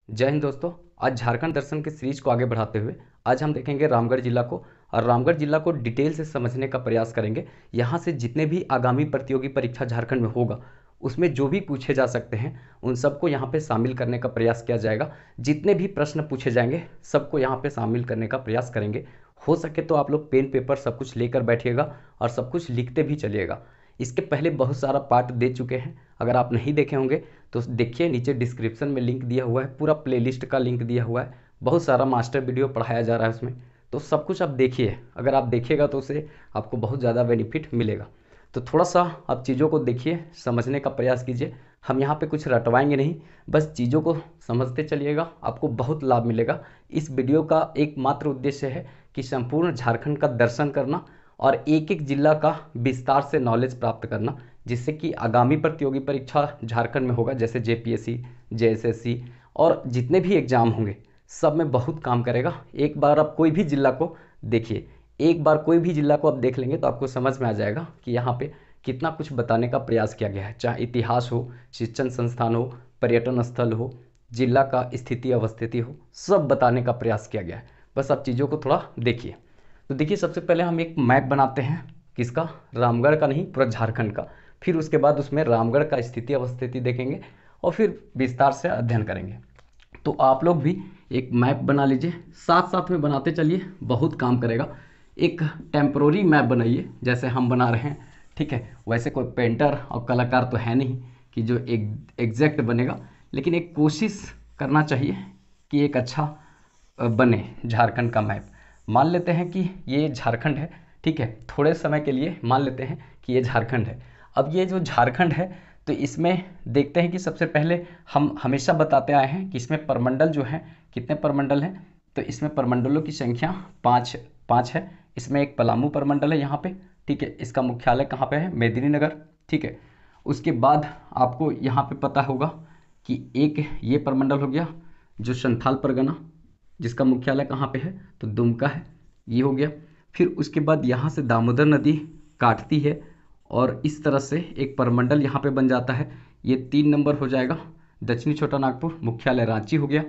जय हिंद दोस्तों। आज झारखंड दर्शन के सीरीज को आगे बढ़ाते हुए आज हम देखेंगे रामगढ़ जिला को और रामगढ़ जिला को डिटेल से समझने का प्रयास करेंगे। यहाँ से जितने भी आगामी प्रतियोगी परीक्षा झारखंड में होगा उसमें जो भी पूछे जा सकते हैं उन सबको यहाँ पे शामिल करने का प्रयास किया जाएगा। जितने भी प्रश्न पूछे जाएंगे सबको यहाँ पे शामिल करने का प्रयास करेंगे। हो सके तो आप लोग पेन पेपर सब कुछ लेकर बैठिएगा और सब कुछ लिखते भी चलिएगा। इसके पहले बहुत सारा पार्ट दे चुके हैं, अगर आप नहीं देखे होंगे तो देखिए, नीचे डिस्क्रिप्शन में लिंक दिया हुआ है, पूरा प्लेलिस्ट का लिंक दिया हुआ है। बहुत सारा मास्टर वीडियो पढ़ाया जा रहा है उसमें, तो सब कुछ आप देखिए। अगर आप देखिएगा तो उससे आपको बहुत ज़्यादा बेनिफिट मिलेगा। तो थोड़ा सा आप चीज़ों को देखिए, समझने का प्रयास कीजिए। हम यहाँ पे कुछ रटवाएंगे नहीं, बस चीज़ों को समझते चलिएगा, आपको बहुत लाभ मिलेगा। इस वीडियो का एकमात्र उद्देश्य है कि संपूर्ण झारखंड का दर्शन करना और एक एक जिला का विस्तार से नॉलेज प्राप्त करना, जिससे कि आगामी प्रतियोगी परीक्षा झारखंड में होगा, जैसे जेपीएससी, जेएसएससी और जितने भी एग्ज़ाम होंगे सब में बहुत काम करेगा। एक बार आप कोई भी जिला को देखिए, एक बार कोई भी जिला को आप देख लेंगे तो आपको समझ में आ जाएगा कि यहाँ पे कितना कुछ बताने का प्रयास किया गया है। चाहे इतिहास हो, शिक्षण संस्थान हो, पर्यटन स्थल हो, जिला का स्थिति अवस्थिति हो, सब बताने का प्रयास किया गया है। बस आप चीज़ों को थोड़ा देखिए। तो देखिए, सबसे पहले हम एक मैप बनाते हैं, किसका? रामगढ़ का, नहीं पूरा झारखंड का। फिर उसके बाद उसमें रामगढ़ का स्थिति अवस्थिति देखेंगे और फिर विस्तार से अध्ययन करेंगे। तो आप लोग भी एक मैप बना लीजिए, साथ साथ में बनाते चलिए, बहुत काम करेगा। एक टेम्परोरी मैप बनाइए जैसे हम बना रहे हैं, ठीक है? वैसे कोई पेंटर और कलाकार तो है नहीं कि जो एग्जैक्ट बनेगा, लेकिन एक कोशिश करना चाहिए कि एक अच्छा बने झारखंड का मैप। मान लेते हैं कि ये झारखंड है, ठीक है? थोड़े समय के लिए मान लेते हैं कि ये झारखंड है। अब ये जो झारखंड है तो इसमें देखते हैं कि सबसे पहले हम हमेशा बताते आए हैं कि इसमें प्रमंडल जो है, कितने प्रमंडल हैं? तो इसमें प्रमंडलों की संख्या पाँच पाँच है। इसमें एक पलामू प्रमंडल है यहाँ पे, ठीक है? इसका मुख्यालय कहाँ पे है? मेदिनीनगर, ठीक है? उसके बाद आपको यहाँ पे पता होगा कि एक ये प्रमंडल हो गया जो संथाल परगना, जिसका मुख्यालय कहाँ पे है? तो दुमका है, ये हो गया। फिर उसके बाद यहाँ से दामोदर नदी काटती है और इस तरह से एक प्रमंडल यहाँ पे बन जाता है, ये 3 नंबर हो जाएगा। दक्षिणी छोटा नागपुर, मुख्यालय रांची हो गया।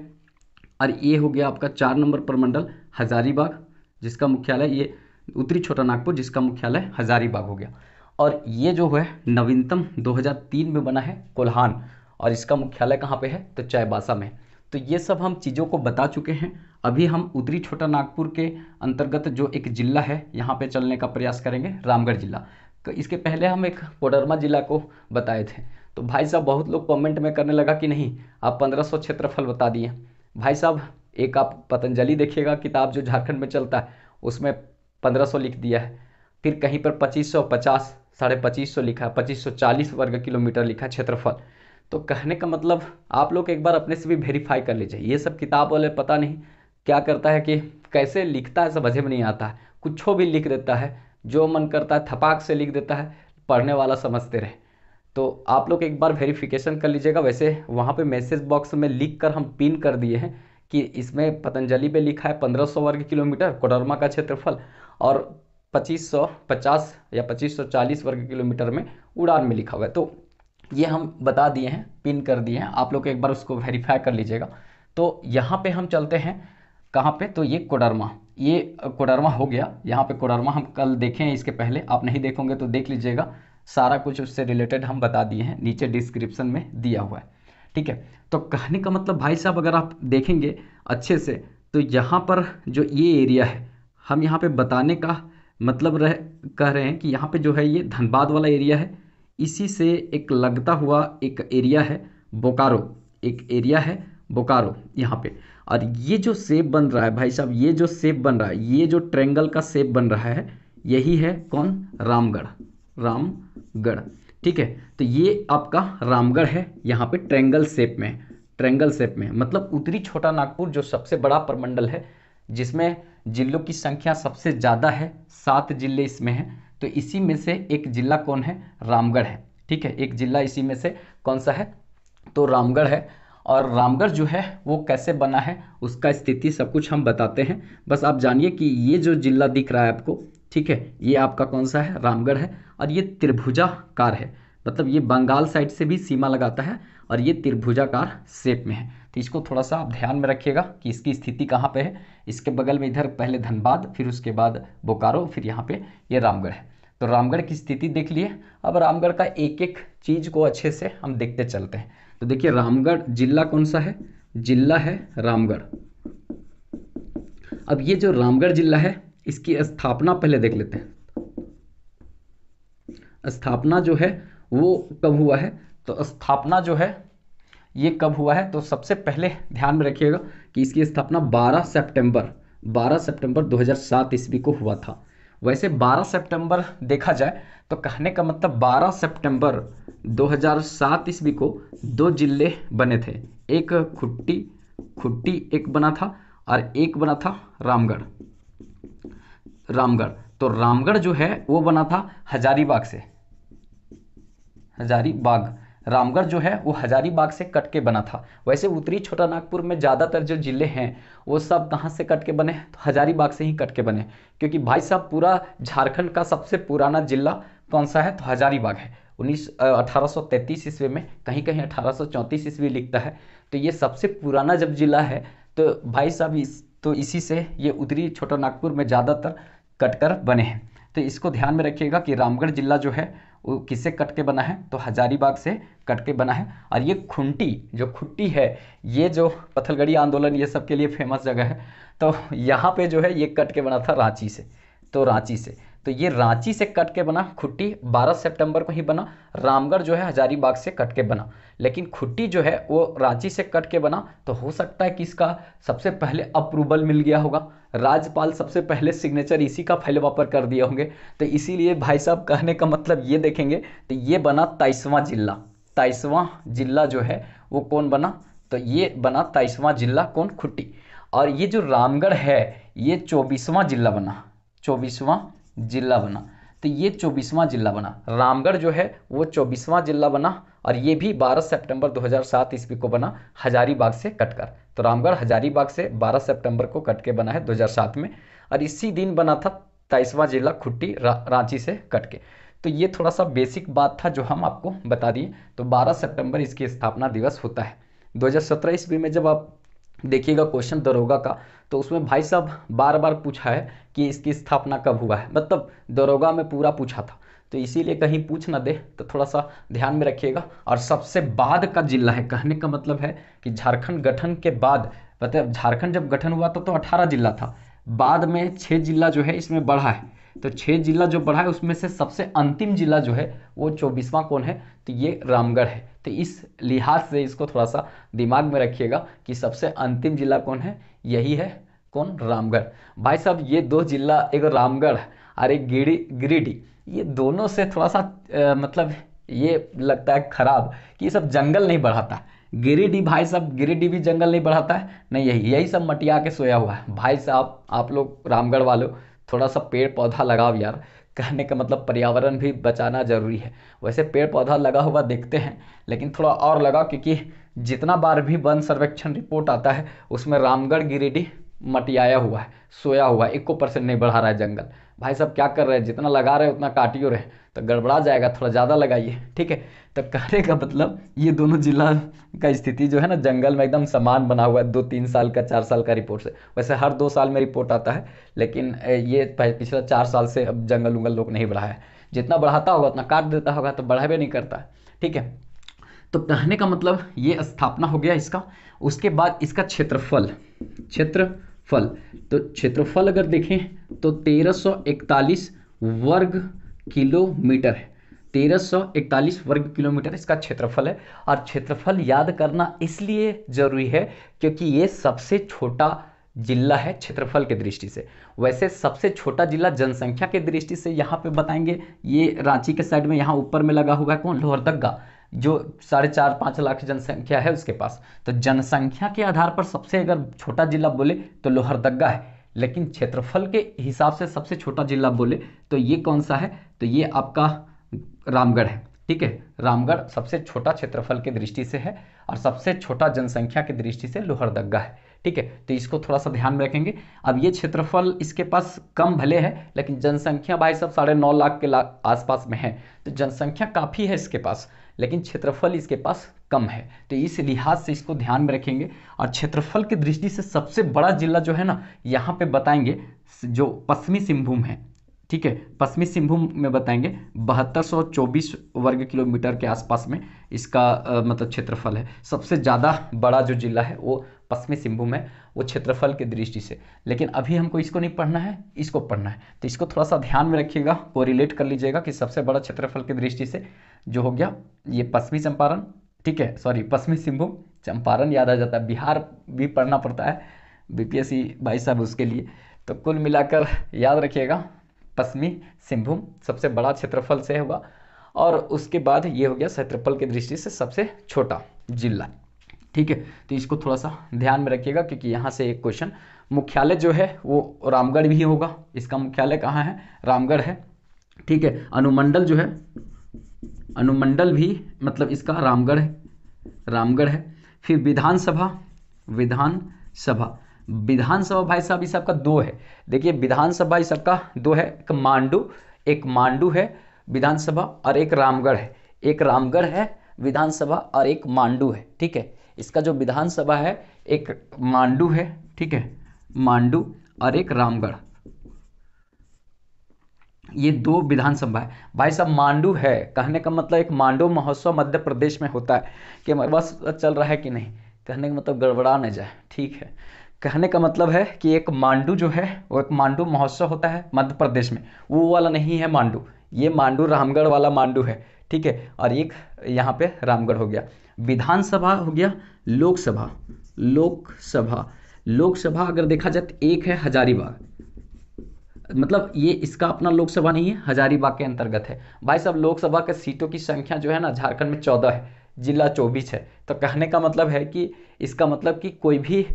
और ये हो गया आपका 4 नंबर प्रमंडल हजारीबाग, जिसका मुख्यालय ये उत्तरी छोटा नागपुर, जिसका मुख्यालय हजारीबाग हो गया। और ये जो है नवीनतम 2003 में बना है कोल्हान, और इसका मुख्यालय कहाँ पे है? तो चाईबासा में। तो ये सब हम चीज़ों को बता चुके हैं। अभी हम उत्तरी छोटा नागपुर के अंतर्गत जो एक जिला है यहाँ पे चलने का प्रयास करेंगे, रामगढ़ जिला। तो इसके पहले हम एक कोडरमा जिला को बताए थे। तो भाई साहब बहुत लोग कमेंट में करने लगा कि नहीं आप 1500 क्षेत्रफल बता दिए। भाई साहब एक आप पतंजलि देखिएगा किताब जो झारखंड में चलता है, उसमें 1500 लिख दिया है। फिर कहीं पर 2550, 2550 लिखा है, 2540 वर्ग किलोमीटर लिखा है क्षेत्रफल। तो कहने का मतलब आप लोग एक बार अपने से भी वेरीफाई कर लीजिए। ये सब किताब वाले पता नहीं क्या करता है कि कैसे लिखता है, समझ में नहीं आता है, कुछ भी लिख देता है, जो मन करता है थपाक से लिख देता है, पढ़ने वाला समझते रहे। तो आप लोग एक बार वेरिफिकेशन कर लीजिएगा। वैसे वहाँ पे मैसेज बॉक्स में लिख कर हम पिन कर दिए हैं कि इसमें पतंजलि पे लिखा है 1500 वर्ग किलोमीटर कोडरमा का क्षेत्रफल, और 2550 या 2540 वर्ग किलोमीटर में उड़ान में लिखा हुआ है। तो ये हम बता दिए हैं, पिन कर दिए हैं, आप लोग एक बार उसको वेरीफाई कर लीजिएगा। तो यहाँ पे हम चलते हैं कहाँ पे? तो ये कोडरमा, ये कोडरमा हो गया। यहाँ पे कोडरमा हम कल देखे हैं, इसके पहले आप नहीं देखोगे तो देख लीजिएगा, सारा कुछ उससे रिलेटेड हम बता दिए हैं, नीचे डिस्क्रिप्शन में दिया हुआ है, ठीक है? तो कहने का मतलब भाई साहब अगर आप देखेंगे अच्छे से तो यहाँ पर जो ये एरिया है, हम यहाँ पे बताने का मतलब कह रहे हैं कि यहाँ पे जो है ये धनबाद वाला एरिया है, इसी से एक लगता हुआ एक एरिया है बोकारो, एक एरिया है बोकारो यहाँ पे। और ये जो शेप बन रहा है भाई साहब, ये जो शेप बन रहा है, ये जो ट्रेंगल का शेप बन रहा है, यही है कौन? रामगढ़, रामगढ़, ठीक है? तो ये आपका रामगढ़ है, यहाँ पे ट्रेंगल शेप में, ट्रेंगल शेप में मतलब उत्तरी छोटा नागपुर जो सबसे बड़ा प्रमंडल है, जिसमें जिलों की संख्या सबसे ज़्यादा है, 7 जिले इसमें हैं। तो इसी में से एक जिला कौन है? रामगढ़ है, ठीक है? एक जिला इसी में से कौन सा है? तो रामगढ़ है। और रामगढ़ जो है वो कैसे बना है, उसका स्थिति सब कुछ हम बताते हैं। बस आप जानिए कि ये जो जिला दिख रहा है आपको, ठीक है, ये आपका कौन सा है? रामगढ़ है। और ये त्रिभुजाकार है, मतलब ये बंगाल साइड से भी सीमा लगाता है और ये त्रिभुजाकार शेप में है। तो तो इसको थोड़ा सा आप ध्यान में रखिएगा कि इसकी स्थिति कहाँ पे है। इसके बगल में इधर पहले धनबाद, फिर उसके बाद बोकारो, फिर यहाँ पे ये रामगढ़ है। तो रामगढ़ की स्थिति देख लिए। अब रामगढ़ का एक एक चीज़ को अच्छे से हम देखते चलते हैं। तो देखिए रामगढ़ जिला कौन सा है, जिला है रामगढ़। अब ये जो रामगढ़ जिला है इसकी स्थापना पहले देख लेते हैं। स्थापना जो है वो कब हुआ है, तो स्थापना जो है ये कब हुआ है, तो सबसे पहले ध्यान में रखिएगा कि इसकी स्थापना 12 सितंबर 2007 ईस्वी को हुआ था। वैसे 12 सितंबर देखा जाए तो कहने का मतलब 12 सितंबर 2007 ईस्वी को दो जिले बने थे, एक खुट्टी एक बना था और एक बना था रामगढ़। तो रामगढ़ जो है वो बना था हजारीबाग से। रामगढ़ जो है वो हजारीबाग से कट के बना था। वैसे उत्तरी छोटा नागपुर में ज़्यादातर जो जिले हैं वो सब कहाँ से कट के बने, तो हजारीबाग से ही कट के बने, क्योंकि भाई साहब पूरा झारखंड का सबसे पुराना जिला कौन सा है, तो हजारीबाग है। 1833 ईस्वी में, कहीं कहीं 1834 ईस्वी लिखता है। तो ये सबसे पुराना जब जिला है तो भाई साहब तो इसी से ये उत्तरी छोटा नागपुर में ज़्यादातर कटकर बने हैं। तो इसको ध्यान में रखिएगा कि रामगढ़ जिला जो है वो किससे कट के बना है, तो हजारीबाग से कट के बना है। और ये खुट्टी है, ये जो पत्थलगड़ी आंदोलन ये सब के लिए फेमस जगह है, तो यहाँ पे जो है ये कट के बना था रांची से। तो ये रांची से कट के बना, खुट्टी 12 सितंबर को ही बना। रामगढ़ जो है हजारीबाग से कट के बना, लेकिन खुट्टी जो है वो रांची से कट के बना। तो हो सकता है कि इसका सबसे पहले अप्रूवल मिल गया होगा, राज्यपाल सबसे पहले सिग्नेचर इसी का पहले वापर कर दिए होंगे। तो इसीलिए भाई साहब कहने का मतलब ये देखेंगे तो ये बना 23वां जिला जो है वो कौन बना, तो ये बना 23वां जिला कौन, खुट्टी। और ये जो रामगढ़ है ये 24वां जिला बना, तो ये 24वां जिला बना। रामगढ़ जो है वो 24वां जिला बना और ये भी 12 सितंबर 2007 ईस्वी को बना हजारीबाग से कटकर। तो रामगढ़ हजारीबाग से 12 सितंबर को कट के बना है 2007 में, और इसी दिन बना था 23वां जिला खुट्टी रांची से कट के। तो ये थोड़ा सा बेसिक बात था जो हम आपको बता दिए। तो 12 सितंबर इसकी स्थापना दिवस होता है। 2017 ईस्वी में जब आप देखिएगा क्वेश्चन दरोगा का, तो उसमें भाई साहब बार बार पूछा है कि इसकी स्थापना कब हुआ है, मतलब दरोगा में पूरा पूछा था। तो इसीलिए कहीं पूछ ना दे तो थोड़ा सा ध्यान में रखिएगा। और सबसे बाद का जिला है, कहने का मतलब है कि झारखंड गठन के बाद, मतलब झारखंड जब गठन हुआ तो 18 जिला था, बाद में 6 जिला जो है इसमें बढ़ा है। तो 6 जिला जो बढ़ा है उसमें से सबसे अंतिम जिला जो है वो 24वां कौन है, तो ये रामगढ़ है। तो इस लिहाज से इसको थोड़ा सा दिमाग में रखिएगा कि सबसे अंतिम जिला कौन है, यही है कौन, रामगढ़। भाई साहब ये दो जिला, एक रामगढ़ और एक गिरिडीह, ये दोनों से थोड़ा सा मतलब ये लगता है खराब कि ये सब जंगल नहीं बढ़ाता। गिरिडीह भाई साहब, गिरिडीह भी जंगल नहीं बढ़ाता है, नहीं यही सब मटिया के सोया हुआ है। भाई साहब आप लोग रामगढ़ वालों थोड़ा सा पेड़ पौधा लगाओ यार, कहने का मतलब पर्यावरण भी बचाना जरूरी है। वैसे पेड़ पौधा लगा हुआ देखते हैं, लेकिन थोड़ा और लगाओ, क्योंकि जितना बार भी वन सर्वेक्षण रिपोर्ट आता है उसमें रामगढ़ गिरिडीह मटियाया हुआ है, सोया हुआ है, 1% नहीं बढ़ा रहा है जंगल। भाई साहब क्या कर रहे हैं, जितना लगा रहे हैं उतना काटियो रहे, तो गड़बड़ा जाएगा, थोड़ा ज़्यादा लगाइए, ठीक है। तो कहने का मतलब ये दोनों जिला का स्थिति जो है ना जंगल में एकदम समान बना हुआ है, 2-3 साल का 4 साल का रिपोर्ट से। वैसे हर 2 साल में रिपोर्ट आता है, लेकिन ये पिछला 4 साल से अब जंगल उंगल लोग नहीं बढ़ाया है। जितना बढ़ाता होगा उतना काट देता होगा, तो बढ़ावे नहीं करता है, ठीक है। तो कहने का मतलब ये स्थापना हो गया इसका। उसके बाद इसका क्षेत्रफल, तो क्षेत्रफल अगर देखें तो 1341 वर्ग किलोमीटर है। 1341 वर्ग किलोमीटर इसका क्षेत्रफल है। और क्षेत्रफल याद करना इसलिए जरूरी है क्योंकि ये सबसे छोटा जिला है क्षेत्रफल के दृष्टि से। वैसे सबसे छोटा जिला जनसंख्या के दृष्टि से यहाँ पे बताएंगे, ये रांची के साइड में यहाँ ऊपर में लगा हुआ है कौन, लोहरदगा, जो 4.5-5 लाख जनसंख्या है उसके पास। तो जनसंख्या के आधार पर सबसे अगर छोटा जिला बोले तो लोहरदगा है, लेकिन क्षेत्रफल के हिसाब से सबसे छोटा जिला बोले तो ये कौन सा है, तो ये आपका रामगढ़ है, ठीक है। रामगढ़ सबसे छोटा क्षेत्रफल के दृष्टि से है और सबसे छोटा जनसंख्या की दृष्टि से लोहरदगा है, ठीक है। तो इसको थोड़ा सा ध्यान में रखेंगे। अब ये क्षेत्रफल इसके पास कम भले है, लेकिन जनसंख्या भाई साहब 9.5 लाख के आसपास में है, तो जनसंख्या काफ़ी है इसके पास। लेकिन क्षेत्रफल इसके पास कम है, तो इस लिहाज से इसको ध्यान में रखेंगे। और क्षेत्रफल की दृष्टि से सबसे बड़ा जिला जो है ना, यहाँ पे बताएंगे जो पश्चिमी सिंहभूम है, ठीक है, पश्चिमी सिंहभूम में बताएंगे 7224 वर्ग किलोमीटर के आसपास में इसका मतलब क्षेत्रफल है। सबसे ज़्यादा बड़ा जो जिला है वो पश्चिमी सिंहभूम है, वो क्षेत्रफल की दृष्टि से। लेकिन अभी हमको इसको नहीं पढ़ना है, इसको पढ़ना है, तो इसको थोड़ा सा ध्यान में रखिएगा, कोरिलेट कर लीजिएगा कि सबसे बड़ा क्षेत्रफल की दृष्टि से जो हो गया ये पश्चिमी चंपारण, ठीक है, सॉरी पश्चिमी सिंहभूम, चंपारण याद आ जाता है, बिहार भी पढ़ना पड़ता है बीपीएससी भाई साहब उसके लिए। तो कुल मिलाकर याद रखिएगा पश्चिमी सिंहभूम सबसे बड़ा क्षेत्रफल से होगा, और उसके बाद ये हो गया क्षेत्रफल की दृष्टि से सबसे छोटा जिला, ठीक है। तो इसको थोड़ा सा ध्यान में रखिएगा, क्योंकि यहाँ से एक क्वेश्चन, मुख्यालय जो है वो रामगढ़ भी होगा, इसका मुख्यालय कहाँ है, रामगढ़ है, ठीक है। अनुमंडल जो है, अनुमंडल भी मतलब इसका रामगढ़ है, रामगढ़ है। फिर विधानसभा, विधानसभा, विधानसभा भाई साहब इस सबका दो है, देखिए विधानसभा इस सबका दो है, एक मांडू है विधानसभा, और एक रामगढ़ है, एक रामगढ़ है विधानसभा और एक मांडू है, ठीक है। इसका जो विधानसभा है एक मांडू है, ठीक है, मांडू, और एक रामगढ़, ये दो विधानसभा है भाई साहब। मांडू है कहने का मतलब एक मांडू महोत्सव मध्य प्रदेश में होता है, कि हमारे पास चल रहा है कि नहीं, कहने का मतलब गड़बड़ा न जाए, ठीक है। कहने का मतलब है कि एक मांडू जो है वो एक मांडू महोत्सव होता है मध्य प्रदेश में, वो वाला नहीं है मांडू, ये मांडू रामगढ़ वाला मांडू है, ठीक है। और एक यहाँ पे रामगढ़ हो गया। विधानसभा हो गया, लोकसभा, लोकसभा, लोकसभा अगर देखा जाए तो एक है हजारीबाग, मतलब ये इसका अपना लोकसभा नहीं है, हजारीबाग के अंतर्गत है। भाई साहब लोकसभा के सीटों की संख्या जो है ना झारखंड में 14 है, जिला 24 है, तो कहने का मतलब है कि इसका मतलब कि कोई भी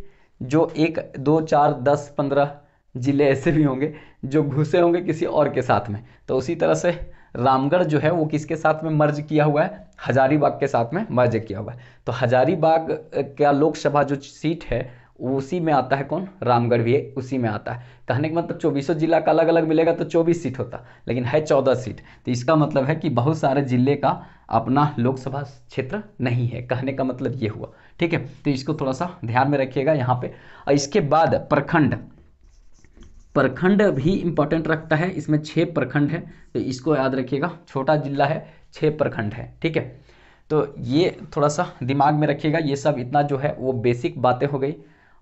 जो 1 2 4 10 15 जिले ऐसे भी होंगे जो घुसे होंगे किसी और के साथ में, तो उसी तरह से रामगढ़ जो है वो किसके साथ में मर्ज किया हुआ है, हजारीबाग के साथ में मर्ज किया हुआ है। तो हजारीबाग का लोकसभा जो सीट है उसी में आता है कौन, रामगढ़ भी उसी में आता है। कहने का मतलब 24 जिला का अलग अलग मिलेगा तो 24 सीट होता, लेकिन है 14 सीट, तो इसका मतलब है कि बहुत सारे जिले का अपना लोकसभा क्षेत्र नहीं है, कहने का मतलब ये हुआ, ठीक है। तो इसको थोड़ा सा ध्यान में रखिएगा यहाँ पे। और इसके बाद प्रखंड, प्रखंड भी इंपॉर्टेंट रखता है, इसमें 6 प्रखंड है, तो इसको याद रखिएगा, छोटा जिला है 6 प्रखंड है, ठीक है। तो ये थोड़ा सा दिमाग में रखिएगा, ये सब इतना जो है वो बेसिक बातें हो गई।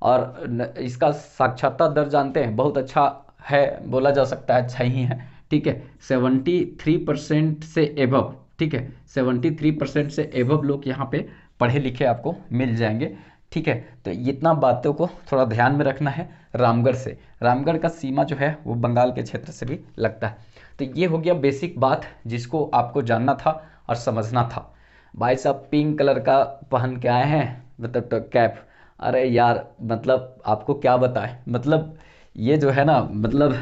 और इसका साक्षरता दर जानते हैं, बहुत अच्छा है, बोला जा सकता है अच्छा ही है, ठीक है, 73% से एबव, ठीक है, 73% से एबव लोग यहाँ पे पढ़े लिखे आपको मिल जाएंगे, ठीक है। तो इतना बातों को थोड़ा ध्यान में रखना है। रामगढ़ से, रामगढ़ का सीमा जो है वो बंगाल के क्षेत्र से भी लगता है। तो ये हो गया बेसिक बात जिसको आपको जानना था और समझना था। भाई साहब पिंक कलर का पहन के आए हैं, मतलब तो कैप, अरे यार मतलब आपको क्या बताएं, मतलब ये जो है ना, मतलब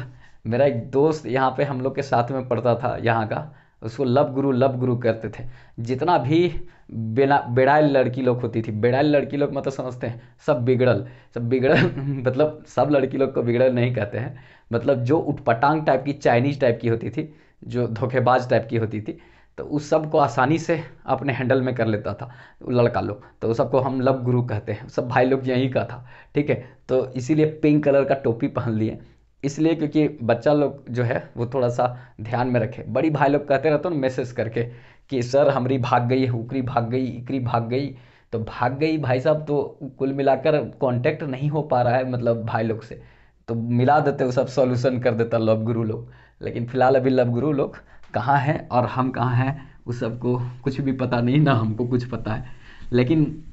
मेरा एक दोस्त यहाँ पे हम लोग के साथ में पढ़ता था यहाँ का, उसको लव गुरु करते थे। जितना भी बेड़ाइल लड़की लोग होती थी, बेड़ाइल लड़की लोग मतलब समझते हैं सब बिगड़ल, सब बिगड़ल मतलब सब लड़की लोग को बिगड़ल नहीं कहते हैं, मतलब जो उटपटांग टाइप की, चाइनीज टाइप की होती थी, जो धोखेबाज टाइप की होती थी, तो उस सब को आसानी से अपने हैंडल में कर लेता था लड़का लोग, तो उस सबको हम लव गुरु कहते हैं, सब भाई लोग यही का था, ठीक है। तो इसीलिए पिंक कलर का टोपी पहन लिए, इसलिए क्योंकि बच्चा लोग जो है वो थोड़ा सा ध्यान में रखे। बड़ी भाई लोग कहते रहते हो ना मैसेज करके कि सर हमारी भाग गई, हुकरी भाग गई, इकरी भाग गई, तो भाग गई भाई साहब, तो कुल मिलाकर कांटेक्ट नहीं हो पा रहा है मतलब भाई लोग से, तो मिला देते वो सब सॉल्यूशन कर देता लव गुरु लोग। लेकिन फिलहाल अभी लव गुरु लोग कहाँ हैं और हम कहाँ हैं उस सबको कुछ भी पता नहीं, ना हमको कुछ पता है, लेकिन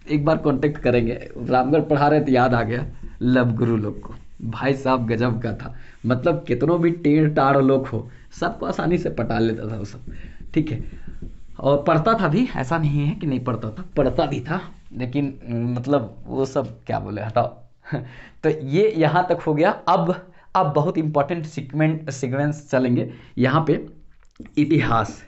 एक बार कांटेक्ट करेंगे। रामगढ़ पढ़ा रहे तो याद आ गया लव गुरु लोग को, भाई साहब गजब का था, मतलब कितनों भी टेढ़ टाढ़ लोग हो सबको आसानी से पटा लेता था वो सब, ठीक है। और पढ़ता था भी, ऐसा नहीं है कि नहीं पढ़ता था, पढ़ता भी था, लेकिन मतलब वो सब क्या बोले, हटाओ तो ये यहाँ तक हो गया। अब बहुत इंपॉर्टेंट सीक्वेंस चलेंगे यहाँ पे। इतिहास,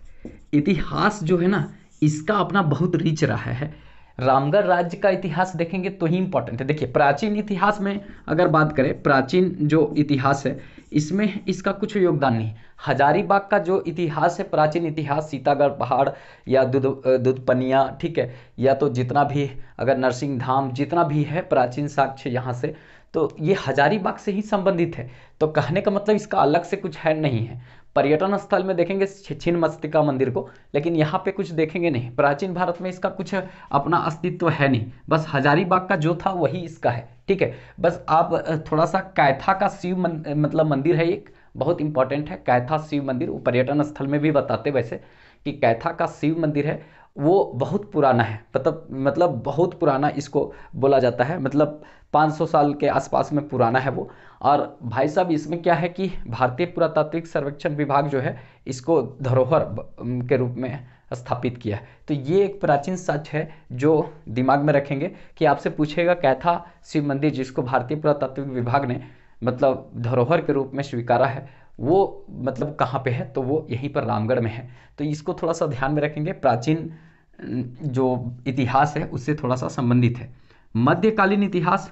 इतिहास जो है ना इसका अपना बहुत रिच रहा है। रामगढ़ राज्य का इतिहास देखेंगे तो ही इंपॉर्टेंट है। देखिए प्राचीन इतिहास में अगर बात करें, प्राचीन जो इतिहास है इसमें इसका कुछ योगदान नहीं। हजारीबाग का जो इतिहास है, प्राचीन इतिहास, सीतागढ़ पहाड़ या दूधपनिया, ठीक है, या तो जितना भी अगर नरसिंह धाम जितना भी है प्राचीन साक्ष्य यहाँ से, तो ये हजारीबाग से ही संबंधित है। तो कहने का मतलब इसका अलग से कुछ है नहीं है। पर्यटन स्थल में देखेंगे छिन्नमस्तिका मंदिर को, लेकिन यहाँ पे कुछ देखेंगे नहीं। प्राचीन भारत में इसका कुछ अपना अस्तित्व है नहीं, बस हजारीबाग का जो था वही इसका है, ठीक है। बस आप थोड़ा सा कैथा का शिव मतलब मंदिर है, एक बहुत इंपॉर्टेंट है कैथा शिव मंदिर, वो पर्यटन स्थल में भी बताते वैसे कि कैथा का शिव मंदिर है, वो बहुत पुराना है, मतलब बहुत पुराना इसको बोला जाता है, मतलब 500 साल के आसपास में पुराना है वो। और भाई साहब इसमें क्या है कि भारतीय पुरातात्विक सर्वेक्षण विभाग जो है इसको धरोहर के रूप में स्थापित किया है। तो ये एक प्राचीन सच है जो दिमाग में रखेंगे कि आपसे पूछेगा कैथा शिव मंदिर जिसको भारतीय पुरातात्विक विभाग ने मतलब धरोहर के रूप में स्वीकारा है, वो मतलब कहाँ पे है, तो वो यहीं पर रामगढ़ में है। तो इसको थोड़ा सा ध्यान में रखेंगे, प्राचीन जो इतिहास है उससे थोड़ा सा संबंधित है। मध्यकालीन इतिहास,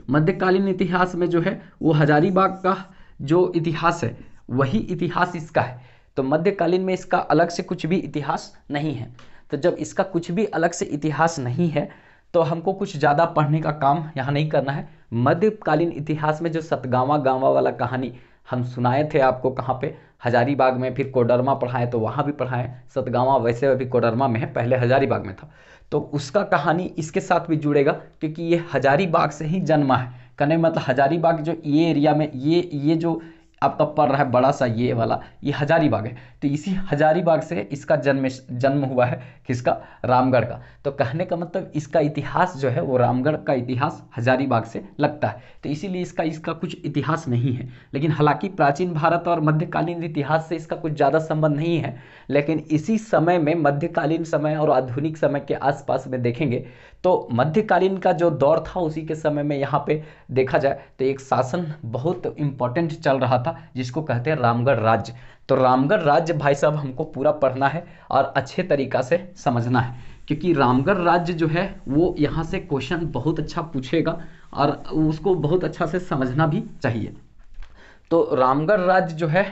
मध्यकालीन इतिहास में जो है वो हजारीबाग का जो इतिहास है वही इतिहास इसका है। तो मध्यकालीन में इसका अलग से कुछ भी इतिहास नहीं है। तो जब इसका कुछ भी अलग से इतिहास नहीं है तो हमको कुछ ज़्यादा पढ़ने का काम यहाँ नहीं करना है। मध्यकालीन इतिहास में जो सतगावा गांवा वाला कहानी हम सुनाए थे आपको, कहाँ पे, हजारीबाग में, फिर कोडरमा पढ़ाए तो वहाँ भी पढ़ाए। सतगावा वैसे अभी कोडरमा में है, पहले हजारीबाग में था, तो उसका कहानी इसके साथ भी जुड़ेगा क्योंकि ये हजारीबाग से ही जन्मा है। कहने मतलब हजारीबाग जो ये एरिया में ये जो आपका पड़ रहा है बड़ा सा ये वाला, ये हजारीबाग है। तो इसी हजारीबाग से इसका जन्म हुआ है, किसका, रामगढ़ का। तो कहने का मतलब इसका इतिहास जो है वो रामगढ़ का इतिहास हजारीबाग से लगता है। तो इसीलिए इसका कुछ इतिहास नहीं है। लेकिन हालांकि प्राचीन भारत और मध्यकालीन इतिहास से इसका कुछ ज़्यादा संबंध नहीं है, लेकिन इसी समय में मध्यकालीन समय और आधुनिक समय के आसपास में देखेंगे तो मध्यकालीन का जो दौर था उसी के समय में यहाँ पे देखा जाए तो एक शासन बहुत इम्पोर्टेंट चल रहा था जिसको कहते हैं रामगढ़ राज्य। तो रामगढ़ राज्य भाई साहब हमको पूरा पढ़ना है और अच्छे तरीका से समझना है, क्योंकि रामगढ़ राज्य जो है वो यहाँ से क्वेश्चन बहुत अच्छा पूछेगा और उसको बहुत अच्छा से समझना भी चाहिए। तो रामगढ़ राज्य जो है,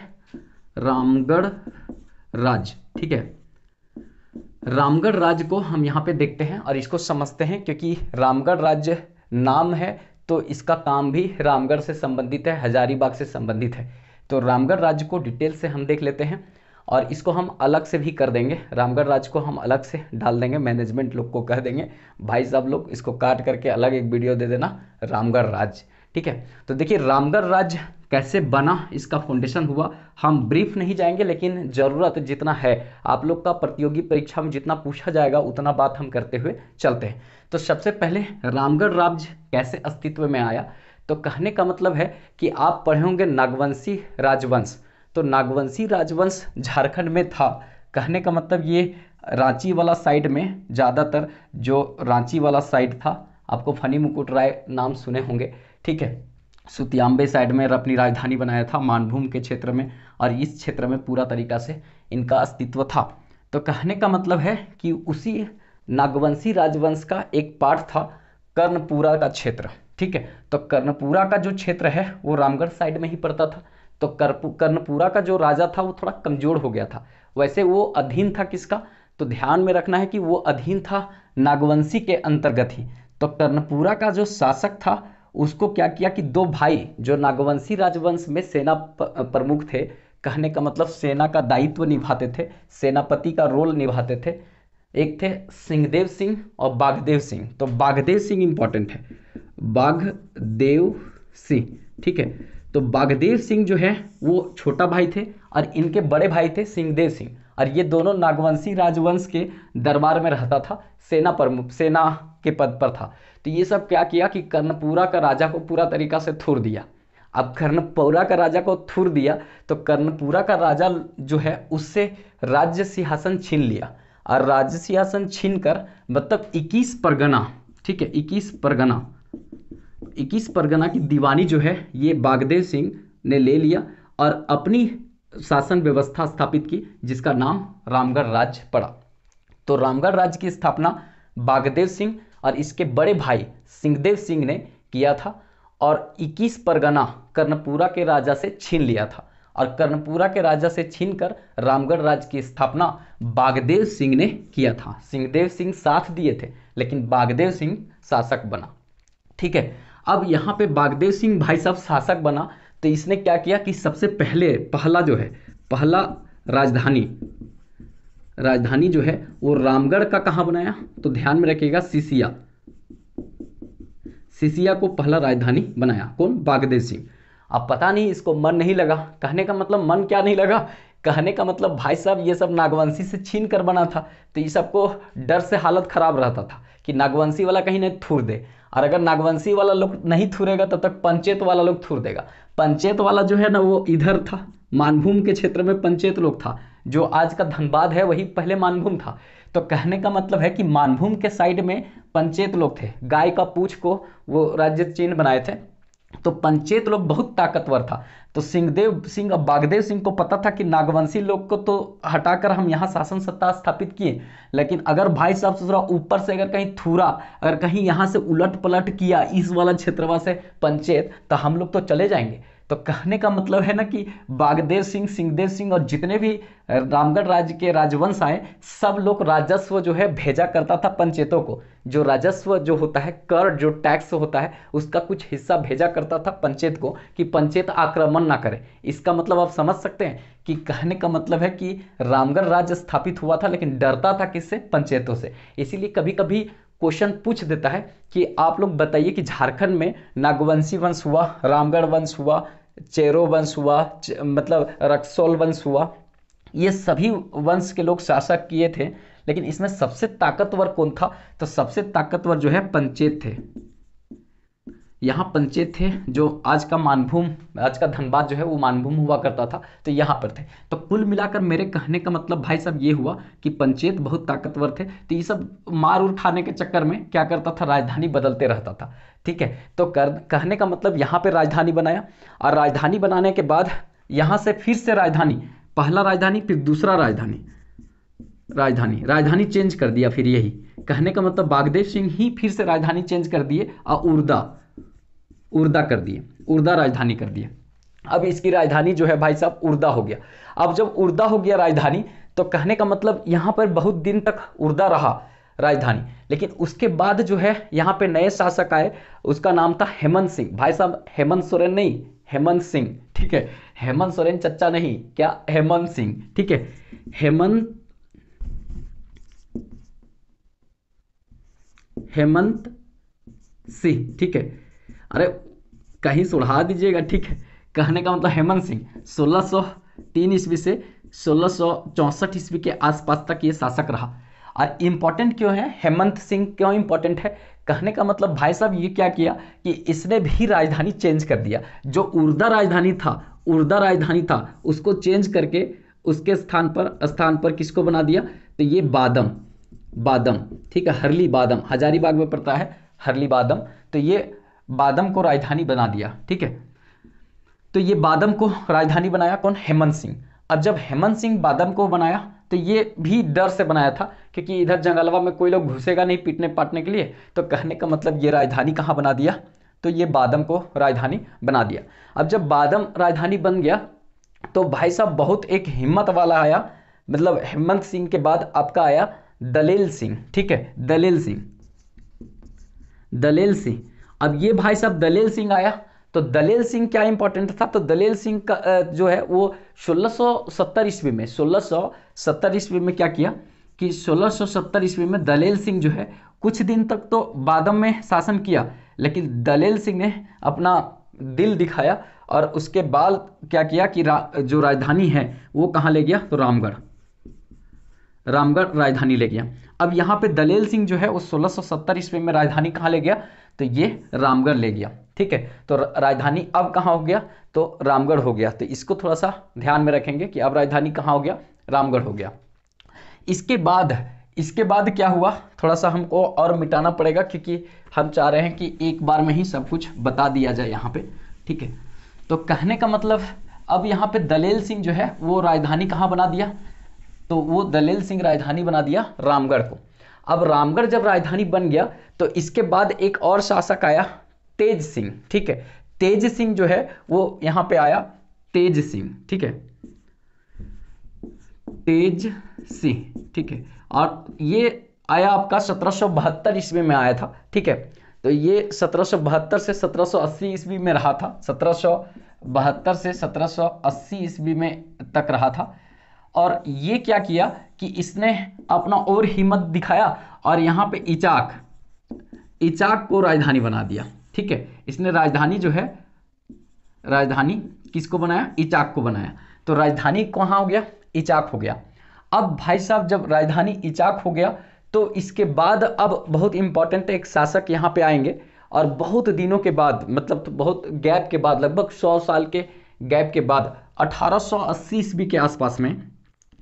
रामगढ़ राज्य, ठीक है, रामगढ़ राज्य को हम यहाँ पे देखते हैं और इसको समझते हैं, क्योंकि रामगढ़ राज्य नाम है तो इसका काम भी रामगढ़ से संबंधित है, हजारीबाग से संबंधित है। तो रामगढ़ राज्य को डिटेल से हम देख लेते हैं और इसको हम अलग से भी कर देंगे, रामगढ़ राज्य को हम अलग से डाल देंगे, मैनेजमेंट लोग को कह देंगे भाई साहब लोग इसको काट करके अलग एक वीडियो दे देना रामगढ़ राज्य, ठीक है। तो देखिए रामगढ़ राज्य कैसे बना, इसका फाउंडेशन हुआ, हम ब्रीफ नहीं जाएंगे, लेकिन ज़रूरत जितना है आप लोग का प्रतियोगी परीक्षा में जितना पूछा जाएगा उतना बात हम करते हुए चलते हैं। तो सबसे पहले रामगढ़ राज्य कैसे अस्तित्व में आया, तो कहने का मतलब है कि आप पढ़े होंगे नागवंशी राजवंश। तो नागवंशी राजवंश झारखंड में था। कहने का मतलब ये रांची वाला साइड में, ज़्यादातर जो रांची वाला साइड था, आपको फनी मुकुट राय नाम सुने होंगे, ठीक है, सुतियाम्बे साइड में अपनी राजधानी बनाया था मानभूम के क्षेत्र में, और इस क्षेत्र में पूरा तरीका से इनका अस्तित्व था। तो कहने का मतलब है कि उसी नागवंशी राजवंश का एक पार्ट था कर्णपुरा का क्षेत्र, ठीक है। तो कर्णपुरा का जो क्षेत्र है वो रामगढ़ साइड में ही पड़ता था। तो कर्णपुरा का जो राजा था वो थोड़ा कमजोर हो गया था। वैसे वो अधीन था किसका, तो ध्यान में रखना है कि वो अधीन था नागवंशी के अंतर्गत ही। तो कर्णपुरा का जो शासक था उसको क्या किया कि दो भाई जो नागवंशी राजवंश में सेना प्रमुख थे, कहने का मतलब सेना का दायित्व निभाते थे, सेनापति का रोल निभाते थे, एक थे सिंहदेव सिंह और बागदेव सिंह। तो बागदेव सिंह इंपॉर्टेंट है, बागदेव सिंह, ठीक है। तो बागदेव सिंह जो है वो छोटा भाई थे और इनके बड़े भाई थे सिंहदेव सिंह, और ये दोनों नागवंशी राजवंश के दरबार में रहता था, सेना प्रमुख, सेना के पद पर था। तो ये सब क्या किया कि कर्णपुरा का राजा को पूरा तरीका से थूर दिया। अब कर्णपुरा का राजा को थूर दिया तो कर्णपुरा का राजा जो है उससे राज्य सिंहासन छीन लिया, और राज्य सिंहासन छीन कर मतलब 21 परगना, ठीक है, 21 परगना की दीवानी जो है ये बागदेव सिंह ने ले लिया और अपनी शासन व्यवस्था स्थापित की, जिसका नाम रामगढ़ राज्य पड़ा। तो रामगढ़ राज्य की स्थापना बागदेव सिंह और इसके बड़े भाई सिंहदेव सिंह ने किया था, और 21 परगना कर्णपुरा के राजा से छीन लिया था। और कर्णपुरा के राजा से छीनकर रामगढ़ राज्य की स्थापना बागदेव सिंह ने किया था। सिंहदेव सिंह साथ दिए थे, लेकिन बागदेव सिंह शासक बना। ठीक है, अब यहाँ पे बागदेव सिंह भाई साहब शासक बना, तो इसने क्या किया कि सबसे पहला जो है, पहला राजधानी जो है वो रामगढ़ का कहाँ बनाया, तो ध्यान में रखिएगा, सिसिया को पहला राजधानी बनाया। कौन? बागदेव सिंह। अब पता नहीं इसको मन नहीं लगा। कहने का मतलब मन क्या नहीं लगा, कहने का मतलब भाई साहब ये सब नागवंशी से छीन कर बना था, तो ये सबको डर से हालत खराब रहता था कि नागवंशी वाला कहीं नहीं थूर दे, और अगर नागवंशी वाला लोग नहीं थूरेगा तब तक पंचेत वाला लोग थूर देगा। पंचेत वाला जो है ना वो इधर था, मानभूम के क्षेत्र में पंचेत लोग था, जो आज का धनबाद है वही पहले मानभूम था। तो कहने का मतलब है कि मानभूम के साइड में पंचेत लोग थे, गाय का पूंछ को वो राज्य चिन्ह बनाए थे, तो पंचेत लोग बहुत ताकतवर था। तो सिंहदेव सिंह और बागदेव सिंह को पता था कि नागवंशी लोग को तो हटाकर हम यहाँ शासन सत्ता स्थापित किए, लेकिन अगर भाई साहब थोड़ा ऊपर से अगर कहीं थूरा, अगर कहीं यहाँ से उलट पलट किया इस वाला क्षेत्रवा से पंचेत, तो हम लोग तो चले जाएंगे। तो कहने का मतलब है ना कि बागदेव सिंह, सिंहदेव सिंह और जितने भी रामगढ़ राज्य के राजवंश आए, सब लोग राजस्व जो है भेजा करता था पंचेतों को। जो राजस्व जो होता है, कर जो टैक्स होता है, उसका कुछ हिस्सा भेजा करता था पंचेत को, कि पंचेत आक्रमण ना करे। इसका मतलब आप समझ सकते हैं कि कहने का मतलब है कि रामगढ़ राज्य स्थापित हुआ था, लेकिन डरता था किससे? पंचेतों से। इसीलिए कभी कभी क्वेश्चन पूछ देता है कि आप लोग बताइए कि झारखंड में नागवंशी वंश हुआ, रामगढ़ वंश हुआ, चेरो वंश हुआ, मतलब रक्सौल वंश हुआ, ये सभी वंश के लोग शासक किए थे, लेकिन इसमें सबसे ताकतवर कौन था? तो सबसे ताकतवर जो है पंचेत थे। यहाँ पंचेत थे, जो आज का मानभूम, आज का धनबाद जो है वो मानभूम हुआ करता था, तो यहाँ पर थे। तो कुल मिलाकर मेरे कहने का मतलब भाई साहब ये हुआ कि पंचेत बहुत ताकतवर थे, तो ये सब मार उर खाने के चक्कर में क्या करता था, राजधानी बदलते रहता था। ठीक है, तो कहने का मतलब यहाँ पे राजधानी बनाया, और राजधानी बनाने के बाद यहाँ से फिर से राजधानी, पहला राजधानी फिर दूसरा राजधानी चेंज कर दिया। फिर यही कहने का मतलब बागदेव सिंह ही फिर से राजधानी चेंज कर दिए और उर्दा कर दिए, उर्दा राजधानी कर दिए। अब इसकी राजधानी जो है भाई साहब उर्दा हो गया। अब जब उर्दा हो गया राजधानी, तो कहने का मतलब यहाँ पर बहुत दिन तक उर्दा रहा राजधानी, लेकिन उसके बाद जो है यहाँ पे नए शासक आए, उसका नाम था हेमंत सिंह। भाई साहब हेमंत सोरेन नहीं, हेमंत सिंह। ठीक है, हेमंत सोरेन चच्चा नहीं, क्या? हेमंत सिंह। ठीक है, हेमंत सिंह। ठीक है, अरे कहीं सुढ़ा दीजिएगा। ठीक है, कहने का मतलब हेमंत सिंह 1603 ईस्वी से 1664 ईस्वी के आसपास तक ये शासक रहा। और इम्पोर्टेंट क्यों है हेमंत सिंह, क्यों इम्पोर्टेंट है? कहने का मतलब भाई साहब ये क्या किया कि इसने भी राजधानी चेंज कर दिया। जो उर्दा राजधानी था उसको चेंज करके उसके स्थान पर किसको बना दिया? तो ये बादम। ठीक है, हरली बादम, हजारीबाग में पड़ता है हरली बादम, तो ये बादम को राजधानी बना दिया। ठीक है, तो ये बादम को राजधानी बनाया कौन? हेमंत सिंह। अब जब हेमंत सिंह बादम को बनाया, तो ये भी डर से बनाया था, क्योंकि इधर जंगलवा में कोई लोग घुसेगा नहीं पीटने पाटने के लिए। तो कहने का मतलब ये राजधानी कहाँ बना दिया? तो ये बादम को राजधानी बना दिया। अब जब बादम राजधानी बन गया, तो भाई साहब बहुत एक हिम्मत वाला आया, मतलब हेमंत सिंह के बाद आपका आया दलेल सिंह। ठीक है, दलेल सिंह। अब ये भाई साहब दलेल सिंह आया, तो दलेल सिंह क्या इंपॉर्टेंट था? तो दलेल सिंह का जो है वो 1670 ईस्वी में क्या किया कि 1670 ईस्वी में दलेल सिंह जो है कुछ दिन तक तो बादम में शासन किया, लेकिन दलेल सिंह ने अपना दिल दिखाया, और उसके बाद क्या किया कि जो राजधानी है वो कहाँ ले गया? तो रामगढ़ राजधानी ले गया। अब यहाँ पे दलेल सिंह जो है वो 1670 ईस्वी में राजधानी कहाँ ले गया? तो ये रामगढ़ ले गया। ठीक है, तो राजधानी अब कहाँ हो गया? तो रामगढ़ हो गया। तो इसको थोड़ा सा ध्यान में रखेंगे कि अब राजधानी कहाँ हो गया? रामगढ़ हो गया। इसके बाद क्या हुआ, थोड़ा सा हमको और मिटाना पड़ेगा, क्योंकि हम चाह रहे हैं कि एक बार में ही सब कुछ बता दिया जाए यहाँ पे। ठीक है, तो कहने का मतलब अब यहाँ पे दलेल सिंह जो है वो राजधानी कहाँ बना दिया? तो वो दलेल सिंह राजधानी बना दिया रामगढ़ को। अब रामगढ़ जब राजधानी बन गया, तो इसके बाद एक और शासक आया, तेज सिंह, ठीक है। तेज सिंह जो है वो यहाँ पे आया, तेज सिंह, ठीक है, तेज सिंह, ठीक है। और ये आया आपका 1772 ईस्वी में आया था, ठीक है। तो ये 1772 से 1780 ईस्वी में रहा था, 1772 से 1780 ईस्वी में तक रहा था। और ये क्या किया कि इसने अपना और हिम्मत दिखाया और यहाँ पे इचाक को राजधानी बना दिया, ठीक है। इसने राजधानी जो है, राजधानी किसको बनाया, इचाक को बनाया। तो राजधानी कहाँ हो गया, इचाक हो गया। अब भाई साहब जब राजधानी इचाक हो गया तो इसके बाद अब बहुत इंपॉर्टेंट एक शासक यहाँ पे आएंगे और बहुत दिनों के बाद, मतलब तो बहुत गैप के बाद, लगभग 100 साल के गैप के बाद 1880 ईस्वी के आसपास में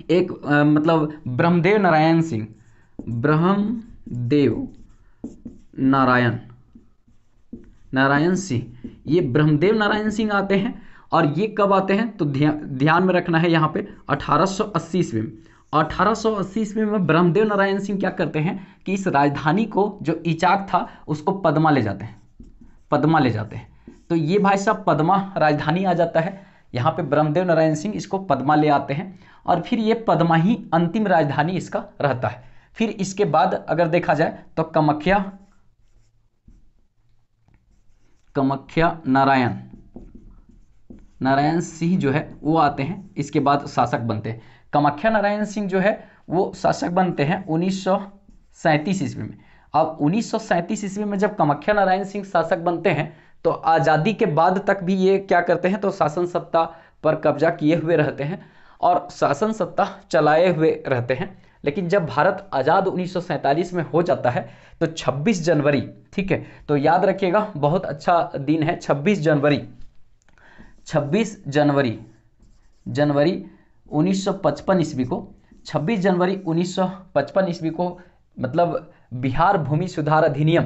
एक मतलब ब्रह्मदेव नारायण सिंह, ये ब्रह्मदेव नारायण सिंह आते हैं। और ये कब आते हैं तो ध्यान में रखना है यहाँ पे 1880 ईस्वी में। 1880 ईस्वी में ब्रह्मदेव नारायण सिंह क्या करते हैं कि इस राजधानी को जो इचाक था उसको पदमा ले जाते हैं, तो ये भाई साहब पदमा राजधानी आ जाता है। यहाँ पे ब्रह्मदेव नारायण सिंह इसको पदमा ले आते हैं और फिर ये पदमा ही अंतिम राजधानी इसका रहता है। फिर इसके बाद अगर देखा जाए तो कामाख्या नारायण सिंह जो है वो आते हैं, इसके बाद शासक बनते हैं। कामाख्या नारायण सिंह जो है वो शासक बनते हैं 1937 ईस्वी में। अब 1937 ईस्वी में जब कामाख्या नारायण सिंह शासक बनते हैं तो आज़ादी के बाद तक भी ये क्या करते हैं तो शासन सत्ता पर कब्जा किए हुए रहते हैं और शासन सत्ता चलाए हुए रहते हैं। लेकिन जब भारत आज़ाद 1947 में हो जाता है तो 26 जनवरी, ठीक है, तो याद रखिएगा बहुत अच्छा दिन है 26 जनवरी 1955 ईस्वी को, 26 जनवरी 1955 ईस्वी को मतलब बिहार भूमि सुधार अधिनियम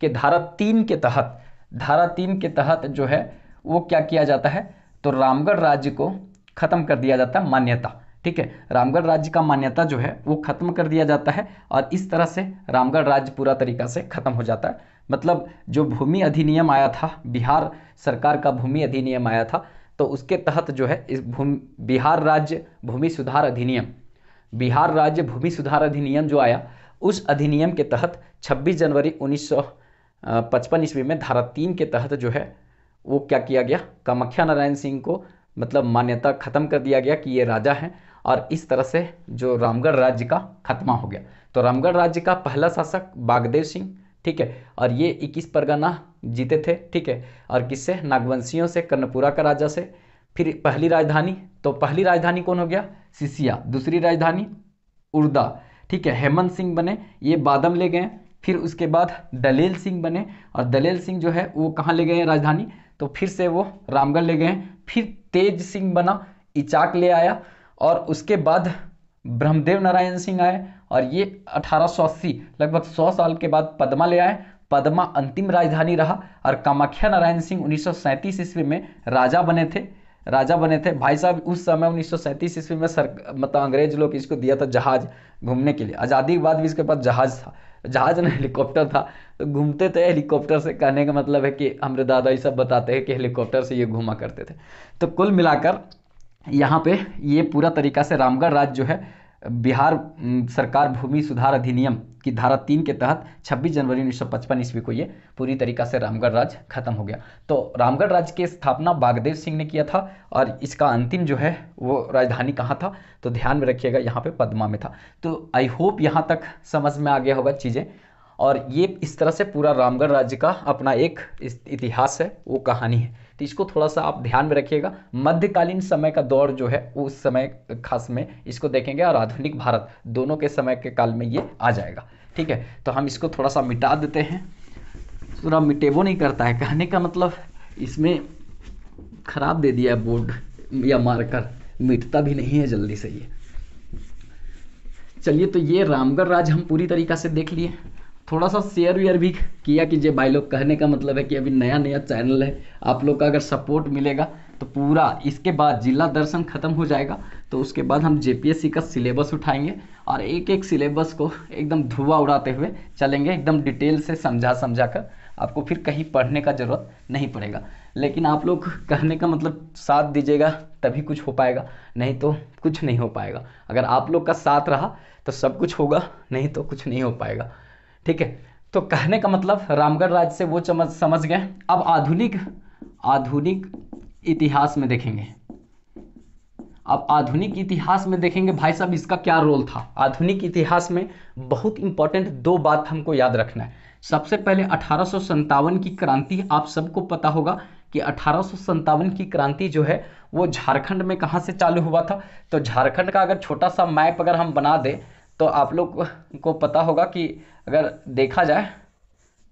के धारा 3 के तहत जो है वो क्या किया जाता है तो रामगढ़ राज्य को खत्म कर दिया जाता है, मान्यता, ठीक है। रामगढ़ राज्य का मान्यता जो है वो खत्म कर दिया जाता है और इस तरह से रामगढ़ राज्य पूरा तरीका से खत्म हो जाता है। मतलब जो भूमि अधिनियम आया था, बिहार सरकार का भूमि अधिनियम आया था, तो उसके तहत जो है इस बिहार राज्य भूमि सुधार अधिनियम जो आया, उस अधिनियम के तहत 26 जनवरी 1955 ईस्वी में धारा 3 के तहत जो है वो क्या किया गया, कामाख्या नारायण सिंह को मतलब मान्यता खत्म कर दिया गया कि ये राजा हैं और इस तरह से जो रामगढ़ राज्य का खात्मा हो गया। तो रामगढ़ राज्य का पहला शासक बागदेव सिंह, ठीक है, और ये 21 परगना जीते थे, ठीक है, और किससे, नागवंशियों से, कर्णपुरा का राजा से। फिर पहली राजधानी कौन हो गया, सिसिया। दूसरी राजधानी उर्दा, ठीक है, हेमंत सिंह बने, ये बादम ले गए। फिर उसके बाद दलेल सिंह बने और दलेल सिंह जो है वो कहाँ ले गए राजधानी, तो फिर से वो रामगढ़ ले गए। फिर तेज सिंह बना, इचाक ले आया और उसके बाद ब्रह्मदेव नारायण सिंह आए और ये 1880 लगभग 100 साल के बाद पदमा ले आए। पदमा अंतिम राजधानी रहा और कामाख्या नारायण सिंह 1937 ईस्वी में राजा बने थे भाई साहब। उस समय 1937 ईस्वी में मतलब अंग्रेज लोग इसको दिया था जहाज घूमने के लिए। आज़ादी के बाद भी इसके पास जहाज नहीं, हेलीकॉप्टर था, तो घूमते थे हेलीकॉप्टर से। कहने का मतलब है कि हमारे दादा ये सब बताते हैं कि हेलीकॉप्टर से ये घूमा करते थे। तो कुल मिलाकर यहाँ पे ये पूरा तरीका से रामगढ़ राज्य जो है बिहार सरकार भूमि सुधार अधिनियम की धारा 3 के तहत 26 जनवरी 1955 ईस्वी को ये पूरी तरीका से रामगढ़ राज्य खत्म हो गया। तो रामगढ़ राज्य की स्थापना बागदेव सिंह ने किया था और इसका अंतिम जो है वो राजधानी कहाँ था, तो ध्यान में रखिएगा यहाँ पे पदमा में था। तो आई होप यहाँ तक समझ में आ गया होगा चीज़ें। और ये इस तरह से पूरा रामगढ़ राज्य का अपना एक इतिहास है, वो कहानी है। तो इसको थोड़ा सा आप ध्यान में रखिएगा। मध्यकालीन समय का दौर जो है उस समय खास में इसको देखेंगे और आधुनिक भारत दोनों के समय के काल में ये आ जाएगा, ठीक है। तो हम इसको थोड़ा सा मिटा देते हैं, पूरा मिटेबो नहीं करता है, कहने का मतलब इसमें खराब दे दिया बोर्ड या मार्कर, मिटता भी नहीं है जल्दी से ये। चलिए, तो ये रामगढ़ राज्य हम पूरी तरीका से देख लिए। थोड़ा सा शेयर वेयर भी किया कीजिए भाई लोग। कहने का मतलब है कि अभी नया चैनल है, आप लोग का अगर सपोर्ट मिलेगा तो पूरा इसके बाद जिला दर्शन खत्म हो जाएगा, तो उसके बाद हम जेपीएससी का सिलेबस उठाएंगे और एक एक सिलेबस को एकदम धुआं उड़ाते हुए चलेंगे, एकदम डिटेल से समझा कर आपको फिर कहीं पढ़ने का ज़रूरत नहीं पड़ेगा। लेकिन आप लोग कहने का मतलब साथ दीजिएगा तभी कुछ हो पाएगा, नहीं तो कुछ नहीं हो पाएगा। अगर आप लोग का साथ रहा तो सब कुछ होगा, नहीं तो कुछ नहीं हो पाएगा। ठीक है, तो कहने का मतलब रामगढ़ राज्य से वो समझ गए। अब आधुनिक आधुनिक इतिहास में देखेंगे। अब आधुनिक इतिहास में देखेंगे भाई साहब इसका क्या रोल था। आधुनिक इतिहास में बहुत इंपॉर्टेंट दो बात हमको याद रखना है। सबसे पहले 1857 की क्रांति, आप सबको पता होगा कि 1857 की क्रांति जो है वो झारखंड में कहाँ से चालू हुआ था। तो झारखंड का अगर छोटा सा मैप अगर हम बना दें तो आप लोग को पता होगा कि अगर देखा जाए,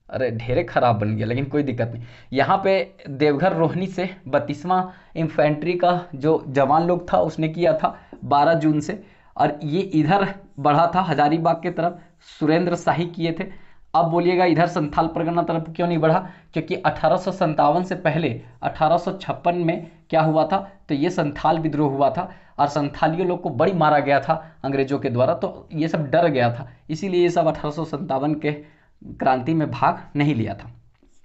अरे ढेरे खराब बन गया लेकिन कोई दिक्कत नहीं। यहाँ पे देवघर रोहिणी से 32वां इन्फेंट्री का जो जवान लोग था उसने किया था 12 जून से, और ये इधर बढ़ा था हजारीबाग के तरफ, सुरेंद्र शाही किए थे। अब बोलिएगा इधर संथाल परगना तरफ क्यों नहीं बढ़ा, क्योंकि 1857 से पहले 1856 में क्या हुआ था, तो ये संथाल विद्रोह हुआ था और संथालियों लोग को बड़ी मारा गया था अंग्रेजों के द्वारा, तो ये सब डर गया था, इसीलिए ये सब 1857 के क्रांति में भाग नहीं लिया था।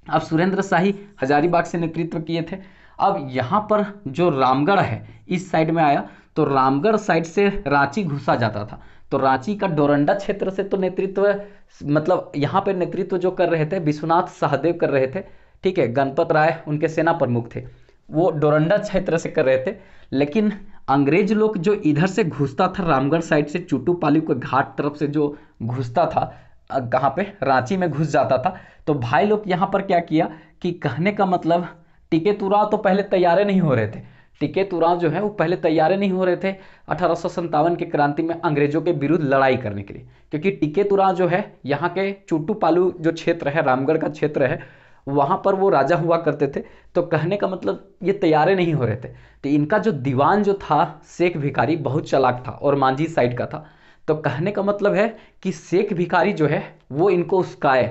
अब सुरेंद्र शाही हजारीबाग से नेतृत्व किए थे। अब यहाँ पर जो रामगढ़ है इस साइड में आया, तो रामगढ़ साइड से रांची घुसा जाता था। तो रांची का डोरंडा क्षेत्र से तो नेतृत्व, मतलब यहाँ पे नेतृत्व जो कर रहे थे विश्वनाथ सहदेव कर रहे थे। ठीक है, गणपत राय उनके सेना प्रमुख थे, वो डोरंडा क्षेत्र से कर रहे थे। लेकिन अंग्रेज लोग जो इधर से घुसता था रामगढ़ साइड से, चुटू पालू के घाट तरफ से जो घुसता था, कहाँ पे, रांची में घुस जाता था। तो भाई लोग यहाँ पर क्या किया कि कहने का मतलब टिके तुराव तो पहले तैयारे नहीं हो रहे थे। टिके तुराव जो है वो पहले तैयारे नहीं हो रहे थे 1857 के क्रांति में अंग्रेजों के विरुद्ध लड़ाई करने के लिए, क्योंकि टिके तुराव जो है यहाँ के चुटू पालू जो क्षेत्र है, रामगढ़ का क्षेत्र है, वहाँ पर वो राजा हुआ करते थे। तो कहने का मतलब ये तैयारे नहीं हो रहे थे। तो इनका जो दीवान जो था शेख भिखारी बहुत चालाक था और मांझी साइड का था। तो कहने का मतलब है कि शेख भिखारी जो है वो इनको उस्काए।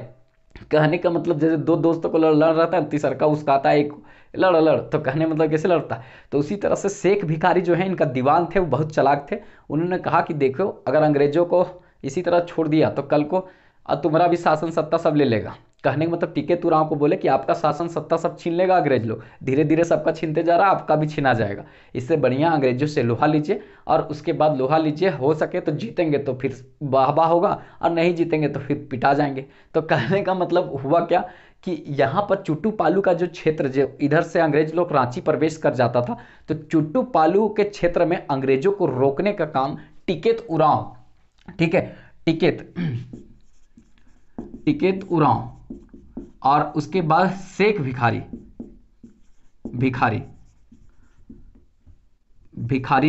कहने का मतलब जैसे दो दोस्तों को लड़ रहा था, तीसरा का उस्काता है एक, लड़ लड़, तो कहने मतलब कैसे लड़ता है, तो उसी तरह से शेख भिखारी जो है इनका दीवान थे, वो बहुत चालाक थे। उन्होंने कहा कि देखो अगर अंग्रेजों को इसी तरह छोड़ दिया तो कल को तुम्हारा भी शासन सत्ता सब ले लेगा। कहने का मतलब टीके तुराव को बोले कि आपका शासन सत्ता सब छीन लेगा अंग्रेज लोग, धीरे धीरे सबका छीनते जा रहा है, आपका भी छीना जाएगा। इससे बढ़िया अंग्रेजों से लोहा लीजिए और उसके बाद लोहा लीजिए, हो सके तो जीतेंगे तो फिर वाह वाह होगा, और नहीं जीतेंगे तो फिर पिटा जाएंगे। तो कहने का मतलब हुआ क्या कि यहाँ पर चुट्टू पालू का जो क्षेत्र, जो इधर से अंग्रेज लोग रांची प्रवेश कर जाता था, तो चुट्टू पालू के क्षेत्र में अंग्रेजों को रोकने का काम टिकेत उरांव, ठीक है, टिकेत उरांव और उसके बाद शेख भिखारी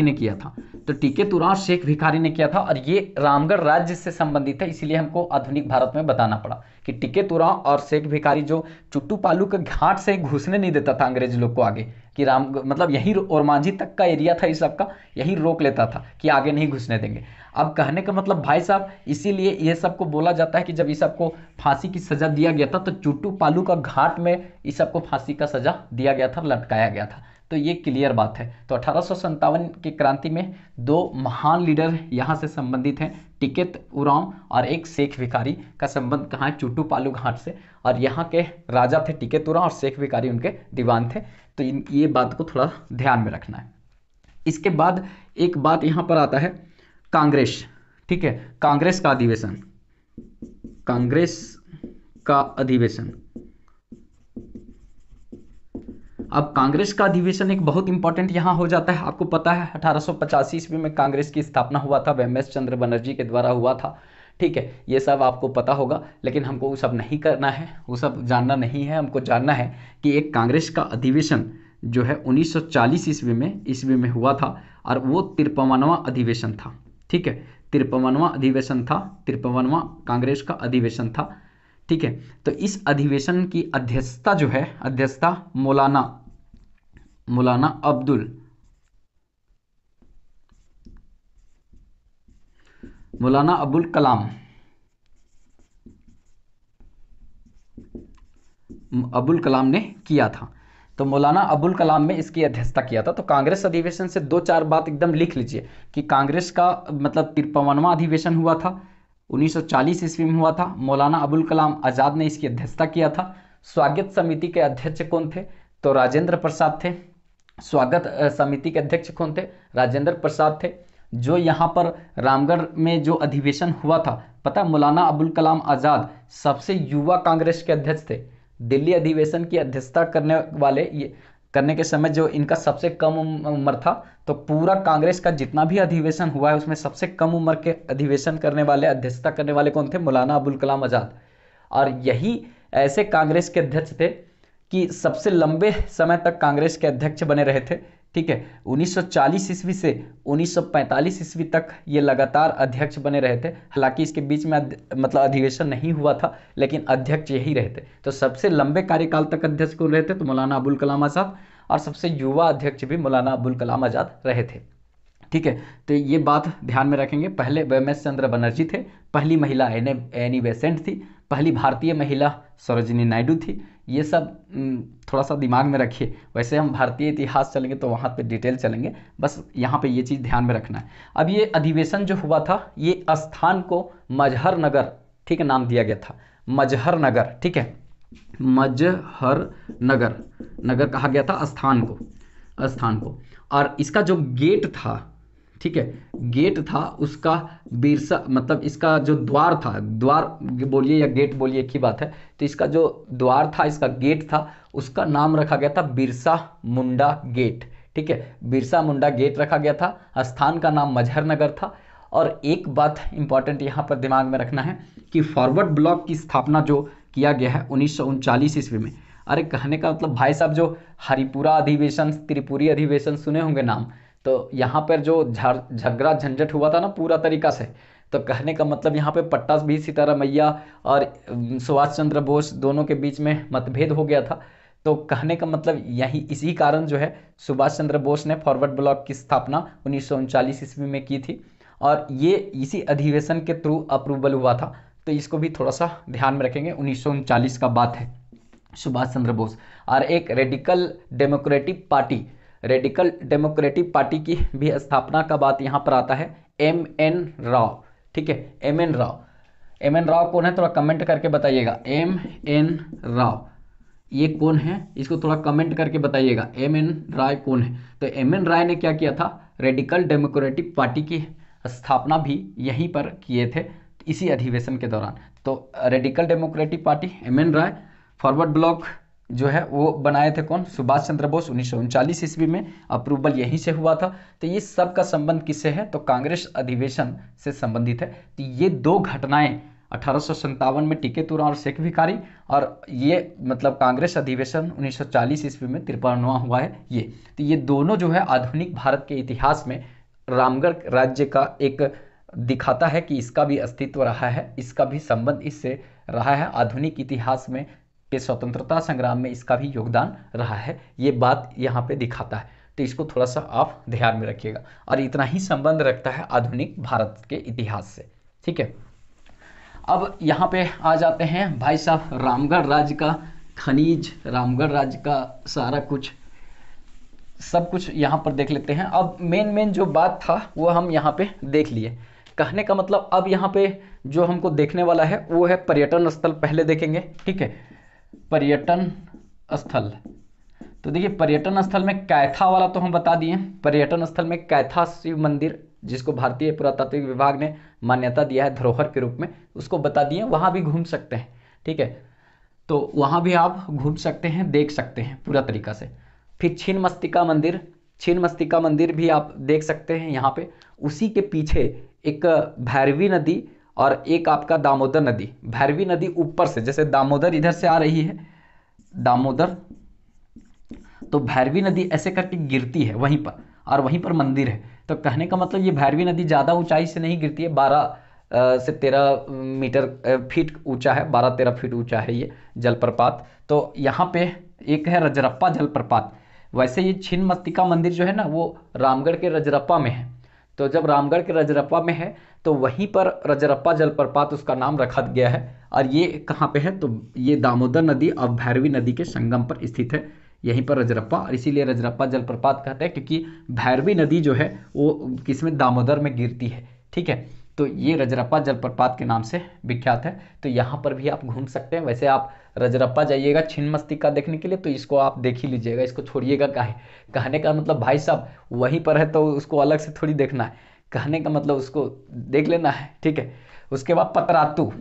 ने किया था। तो टिकेत उरांव शेख भिखारी ने किया था, और ये रामगढ़ राज्य से संबंधित है, इसीलिए हमको आधुनिक भारत में बताना पड़ा कि टिकेत उरांव और शेख भिखारी जो चुट्टू पालू के घाट से घुसने नहीं देता था अंग्रेज लोग को आगे, कि राम मतलब यही और मांझी तक का एरिया था इस सबका, यहीं रोक लेता था कि आगे नहीं घुसने देंगे। अब कहने का मतलब भाई साहब, इसीलिए ये सबको बोला जाता है कि जब इस सबको फांसी की सजा दिया गया था तो चुट्टू पालू का घाट में इस सबको फांसी का सजा दिया गया था, लटकाया गया था। तो ये क्लियर बात है। तो 1857 की क्रांति में दो महान लीडर यहाँ से संबंधित हैं, टिकेत उरांव और एक शेख भिखारी का संबंध कहाँ है, चुट्टू पालू घाट से, और यहाँ के राजा थे टिकेत उरांव और शेख भिखारी उनके दीवान थे। तो ये बात को थोड़ा ध्यान में रखना है। इसके बाद एक बात यहाँ पर आता है कांग्रेस, ठीक है, कांग्रेस का अधिवेशन। अब कांग्रेस का अधिवेशन एक बहुत इंपॉर्टेंट यहाँ हो जाता है। आपको पता है 1885 ईस्वी में कांग्रेस की स्थापना हुआ था, एम.एस. चंद्र बनर्जी के द्वारा हुआ था। ठीक है, ये सब आपको पता होगा, लेकिन हमको वो सब नहीं करना है, वो सब जानना नहीं है। हमको जानना है कि एक कांग्रेस का अधिवेशन जो है 1940 ईस्वी में हुआ था, और वो 53वां अधिवेशन था। ठीक है, 53वां अधिवेशन था, 53वां कांग्रेस का अधिवेशन था। ठीक है, तो इस अधिवेशन की अध्यक्षता जो है, अध्यक्षता मौलाना अबुल कलाम ने किया था। तो मौलाना अबुल कलाम ने इसकी अध्यक्षता किया था। तो कांग्रेस अधिवेशन से 2-4 बात एकदम लिख लीजिए कि कांग्रेस का मतलब 53वां अधिवेशन हुआ था, 1940 ईस्वी में हुआ था। मौलाना अबुल कलाम आज़ाद ने इसकी अध्यक्षता किया था। स्वागत समिति के अध्यक्ष कौन थे? तो राजेंद्र प्रसाद थे। स्वागत समिति के अध्यक्ष कौन थे? राजेंद्र प्रसाद थे। जो यहाँ पर रामगढ़ में जो अधिवेशन हुआ था, पता है, मौलाना अबुल कलाम आज़ाद सबसे युवा कांग्रेस के अध्यक्ष थे। दिल्ली अधिवेशन की अध्यक्षता करने के समय जो इनका सबसे कम उम्र था, तो पूरा कांग्रेस का जितना भी अधिवेशन हुआ है उसमें सबसे कम उम्र के अधिवेशन करने वाले, अध्यक्षता करने वाले कौन थे? मौलाना अबुल कलाम आज़ाद। और यही ऐसे कांग्रेस के अध्यक्ष थे कि सबसे लंबे समय तक कांग्रेस के अध्यक्ष बने रहे थे। ठीक है, 1940 ईस्वी से 1945 ईस्वी तक ये लगातार अध्यक्ष बने रहे थे। हालांकि इसके बीच में मतलब अधिवेशन नहीं हुआ था, लेकिन अध्यक्ष यही रहे थे। तो सबसे लंबे कार्यकाल तक अध्यक्ष कौन रहे थे? तो मौलाना अबुल कलाम आज़ाद। और सबसे युवा अध्यक्ष भी मौलाना अबुल कलाम आज़ाद रहे थे। ठीक है, तो ये बात ध्यान में रखेंगे। पहले वेमएस चंद्र बनर्जी थे, पहली महिला एनी बेसेंट थी, पहली भारतीय महिला सरोजिनी नायडू थी। ये सब थोड़ा सा दिमाग में रखिए। वैसे हम भारतीय इतिहास चलेंगे तो वहाँ पे डिटेल चलेंगे, बस यहाँ पे ये चीज़ ध्यान में रखना है। अब ये अधिवेशन जो हुआ था, ये स्थान को मजहर नगर, ठीक है, नाम दिया गया था, मजहर नगर। ठीक है, मजहर नगर कहा गया था स्थान को। और इसका जो गेट था, ठीक है, गेट था उसका बिरसा, मतलब इसका जो द्वार था, द्वार बोलिए या गेट बोलिए, एक ही बात है। तो इसका जो द्वार था, इसका गेट था, उसका नाम रखा गया था बिरसा मुंडा गेट। ठीक है, बिरसा मुंडा गेट रखा गया था। स्थान का नाम मजहर नगर था। और एक बात इंपॉर्टेंट यहाँ पर दिमाग में रखना है कि फॉरवर्ड ब्लॉक की स्थापना जो किया गया है 1939 ईस्वी में। अरे कहने का मतलब भाई साहब, जो हरिपुरा अधिवेशन, त्रिपुरी अधिवेशन सुने होंगे नाम, तो यहाँ पर जो झगड़ा झंझट हुआ था ना पूरा तरीका से, तो कहने का मतलब यहाँ पे पट्टा भी सीतारामैया और सुभाष चंद्र बोस दोनों के बीच में मतभेद हो गया था। तो कहने का मतलब यही इसी कारण जो है सुभाष चंद्र बोस ने फॉरवर्ड ब्लॉक की स्थापना 1939 ईस्वी में की थी। और ये इसी अधिवेशन के थ्रू अप्रूवल हुआ था। तो इसको भी थोड़ा सा ध्यान में रखेंगे। 1939 का बात है, सुभाष चंद्र बोस। और एक रेडिकल डेमोक्रेटिक पार्टी की भी स्थापना का बात यहाँ पर आता है, M.N. राव। ठीक है, M.N. राव कौन है? थोड़ा कमेंट करके बताइएगा। M.N. राव ये कौन है? इसको थोड़ा कमेंट करके बताइएगा। M.N. राय कौन है? तो M.N. राय ने क्या किया था? रेडिकल डेमोक्रेटिक पार्टी की स्थापना भी यहीं पर किए थे, इसी अधिवेशन के दौरान। तो रेडिकल डेमोक्रेटिक पार्टी, M.N. राय। फॉरवर्ड ब्लॉक जो है वो बनाए थे कौन? सुभाष चंद्र बोस। 1939 ईस्वी में अप्रूवल यहीं से हुआ था। तो ये सब का संबंध किससे है? तो कांग्रेस अधिवेशन से संबंधित है। तो ये दो घटनाएं 1857 में टीके तुरा और शेख भिखारी, और ये मतलब कांग्रेस अधिवेशन 1940 ईस्वी में 53वां हुआ है ये। तो ये दोनों जो है आधुनिक भारत के इतिहास में रामगढ़ राज्य का एक दिखाता है कि इसका भी अस्तित्व रहा है, इसका भी संबंध इससे रहा है। आधुनिक इतिहास में के स्वतंत्रता संग्राम में इसका भी योगदान रहा है, ये बात यहाँ पे दिखाता है। तो इसको थोड़ा सा आप ध्यान में रखिएगा। और इतना ही संबंध रखता है आधुनिक भारत के इतिहास से। ठीक है, अब यहाँ पे आ जाते हैं भाई साहब रामगढ़ राज्य का खनिज, रामगढ़ राज्य का सारा कुछ, सब कुछ यहाँ पर देख लेते हैं। अब मेन जो बात था वो हम यहाँ पे देख लिए। कहने का मतलब अब यहाँ पे जो हमको देखने वाला है वो है पर्यटन स्थल। पहले देखेंगे, ठीक है, पर्यटन स्थल। तो देखिए पर्यटन स्थल में कैथा वाला तो हम बता दिए। पर्यटन स्थल में कैथा शिव मंदिर, जिसको भारतीय पुरातात्विक विभाग ने मान्यता दिया है धरोहर के रूप में, उसको बता दिए। वहाँ भी घूम सकते हैं, ठीक है, तो वहाँ भी आप घूम सकते हैं, देख सकते हैं पूरा तरीका से। फिर छिन्नमस्तिका मंदिर, छिन्नमस्तिका मंदिर भी आप देख सकते हैं यहाँ पे। उसी के पीछे एक भैरवी नदी और एक आपका दामोदर नदी। भैरवी नदी ऊपर से, जैसे दामोदर इधर से आ रही है, दामोदर, तो भैरवी नदी ऐसे करके गिरती है वहीं पर, और वहीं पर मंदिर है। तो कहने का मतलब ये भैरवी नदी ज़्यादा ऊंचाई से नहीं गिरती है, 12 से 13 मीटर फीट ऊंचा है, 12-13 फीट ऊंचा है ये जलप्रपात। तो यहाँ पे एक है रजरप्पा जलप्रपात। वैसे ये छिन्नमस्तिका मंदिर जो है ना वो रामगढ़ के रजरप्पा में है। तो जब रामगढ़ के रजरप्पा में है तो वहीं पर रजरप्पा जलप्रपात उसका नाम रखा गया है। और ये कहाँ पे है? तो ये दामोदर नदी और भैरवी नदी के संगम पर स्थित है, यहीं पर रजरप्पा। और इसीलिए रजरप्पा जलप्रपात कहते हैं, क्योंकि भैरवी नदी जो है वो किसमें? दामोदर में गिरती है। ठीक है, तो ये रजरप्पा जलप्रपात के नाम से विख्यात है। तो यहाँ पर भी आप घूम सकते हैं। वैसे आप रजरप्पा जाइएगा छिन्नमस्तिका देखने के लिए, तो इसको आप देख ही लीजिएगा, इसको छोड़िएगा काहे। कहने का मतलब भाई साहब वहीं पर है तो उसको अलग से थोड़ी देखना है, कहने का मतलब उसको देख लेना है, ठीक है। उसके बाद पतरातू,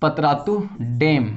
पतरातू डैम,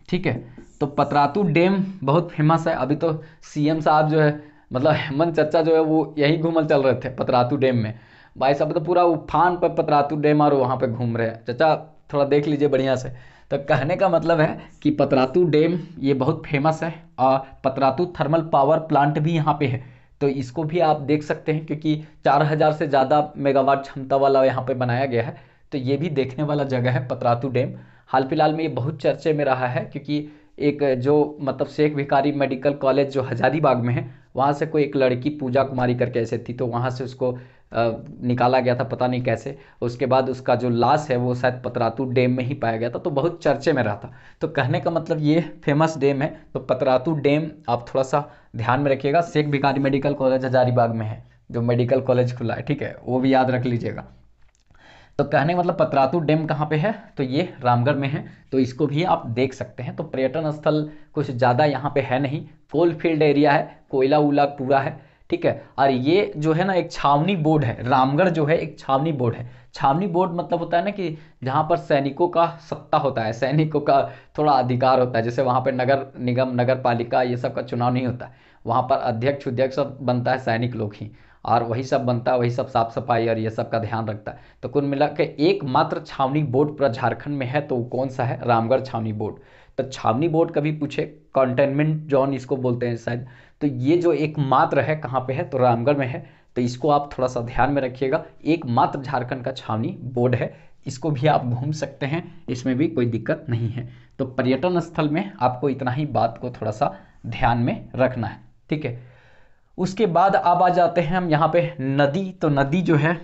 ठीक है। तो पतरातू डैम बहुत फेमस है। अभी तो सीएम साहब जो है मतलब हेमंत चचा जो है वो यही घूमल चल रहे थे पतरातू डैम में। भाई साहब तो पूरा उफान पर पतरातू डैम और वहाँ पे घूम रहे हैं। चचा थोड़ा देख लीजिए बढ़िया से। तो कहने का मतलब है कि पतरातू डैम ये बहुत फेमस है और पतरातू थर्मल पावर प्लांट भी यहाँ पे है। तो इसको भी आप देख सकते हैं क्योंकि 4000 से ज़्यादा मेगावाट क्षमता वाला यहाँ पे बनाया गया है। तो ये भी देखने वाला जगह है पतरातू डैम। हाल फिलहाल में ये बहुत चर्चे में रहा है क्योंकि एक जो मतलब शेख भिखारी मेडिकल कॉलेज जो हजारीबाग में है, वहाँ से कोई एक लड़की पूजा कुमारी करके ऐसे थी, तो वहाँ से उसको निकाला गया था पता नहीं कैसे। उसके बाद उसका जो लाश है वो शायद पतरातू डैम में ही पाया गया था, तो बहुत चर्चे में रहा था। तो कहने का मतलब ये फेमस डैम है। तो पतरातू डैम आप थोड़ा सा ध्यान में रखिएगा। शेख भिखारी मेडिकल कॉलेज हजारीबाग में है, जो मेडिकल कॉलेज खुला है, ठीक है, वो भी याद रख लीजिएगा। तो कहने का मतलब पतरातू डैम कहाँ पे है, तो ये रामगढ़ में है। तो इसको भी आप देख सकते हैं। तो पर्यटन स्थल कुछ ज़्यादा यहाँ पे है नहीं, कोल फील्ड एरिया है, कोयला उला पूरा है, ठीक है। और ये जो है ना एक छावनी बोर्ड है, रामगढ़ जो है एक छावनी बोर्ड है। छावनी बोर्ड मतलब होता है ना कि जहाँ पर सैनिकों का सत्ता होता है, सैनिकों का थोड़ा अधिकार होता है। जैसे वहाँ पर नगर निगम नगर पालिका ये सब का चुनाव नहीं होता है, वहाँ पर अध्यक्ष उध्यक्ष सब बनता है सैनिक लोग ही, और वही सब बनता है, वही सब साफ सफाई और ये सब का ध्यान रखता है। तो कुल मिला के एकमात्र छावनी बोर्ड पूरा झारखंड में है, तो वो कौन सा है, रामगढ़ छावनी बोर्ड। तो छावनी बोर्ड कभी पूछे, कंटेनमेंट जोन इसको बोलते हैं शायद। तो ये जो एकमात्र है कहाँ पे है, तो रामगढ़ में है। तो इसको आप थोड़ा सा ध्यान में रखिएगा, एकमात्र झारखंड का छावनी बोर्ड है। इसको भी आप घूम सकते हैं, इसमें भी कोई दिक्कत नहीं है। तो पर्यटन स्थल में आपको इतना ही बात को थोड़ा सा ध्यान में रखना है, ठीक है। उसके बाद अब आ जाते हैं हम यहाँ पे नदी। तो नदी जो है,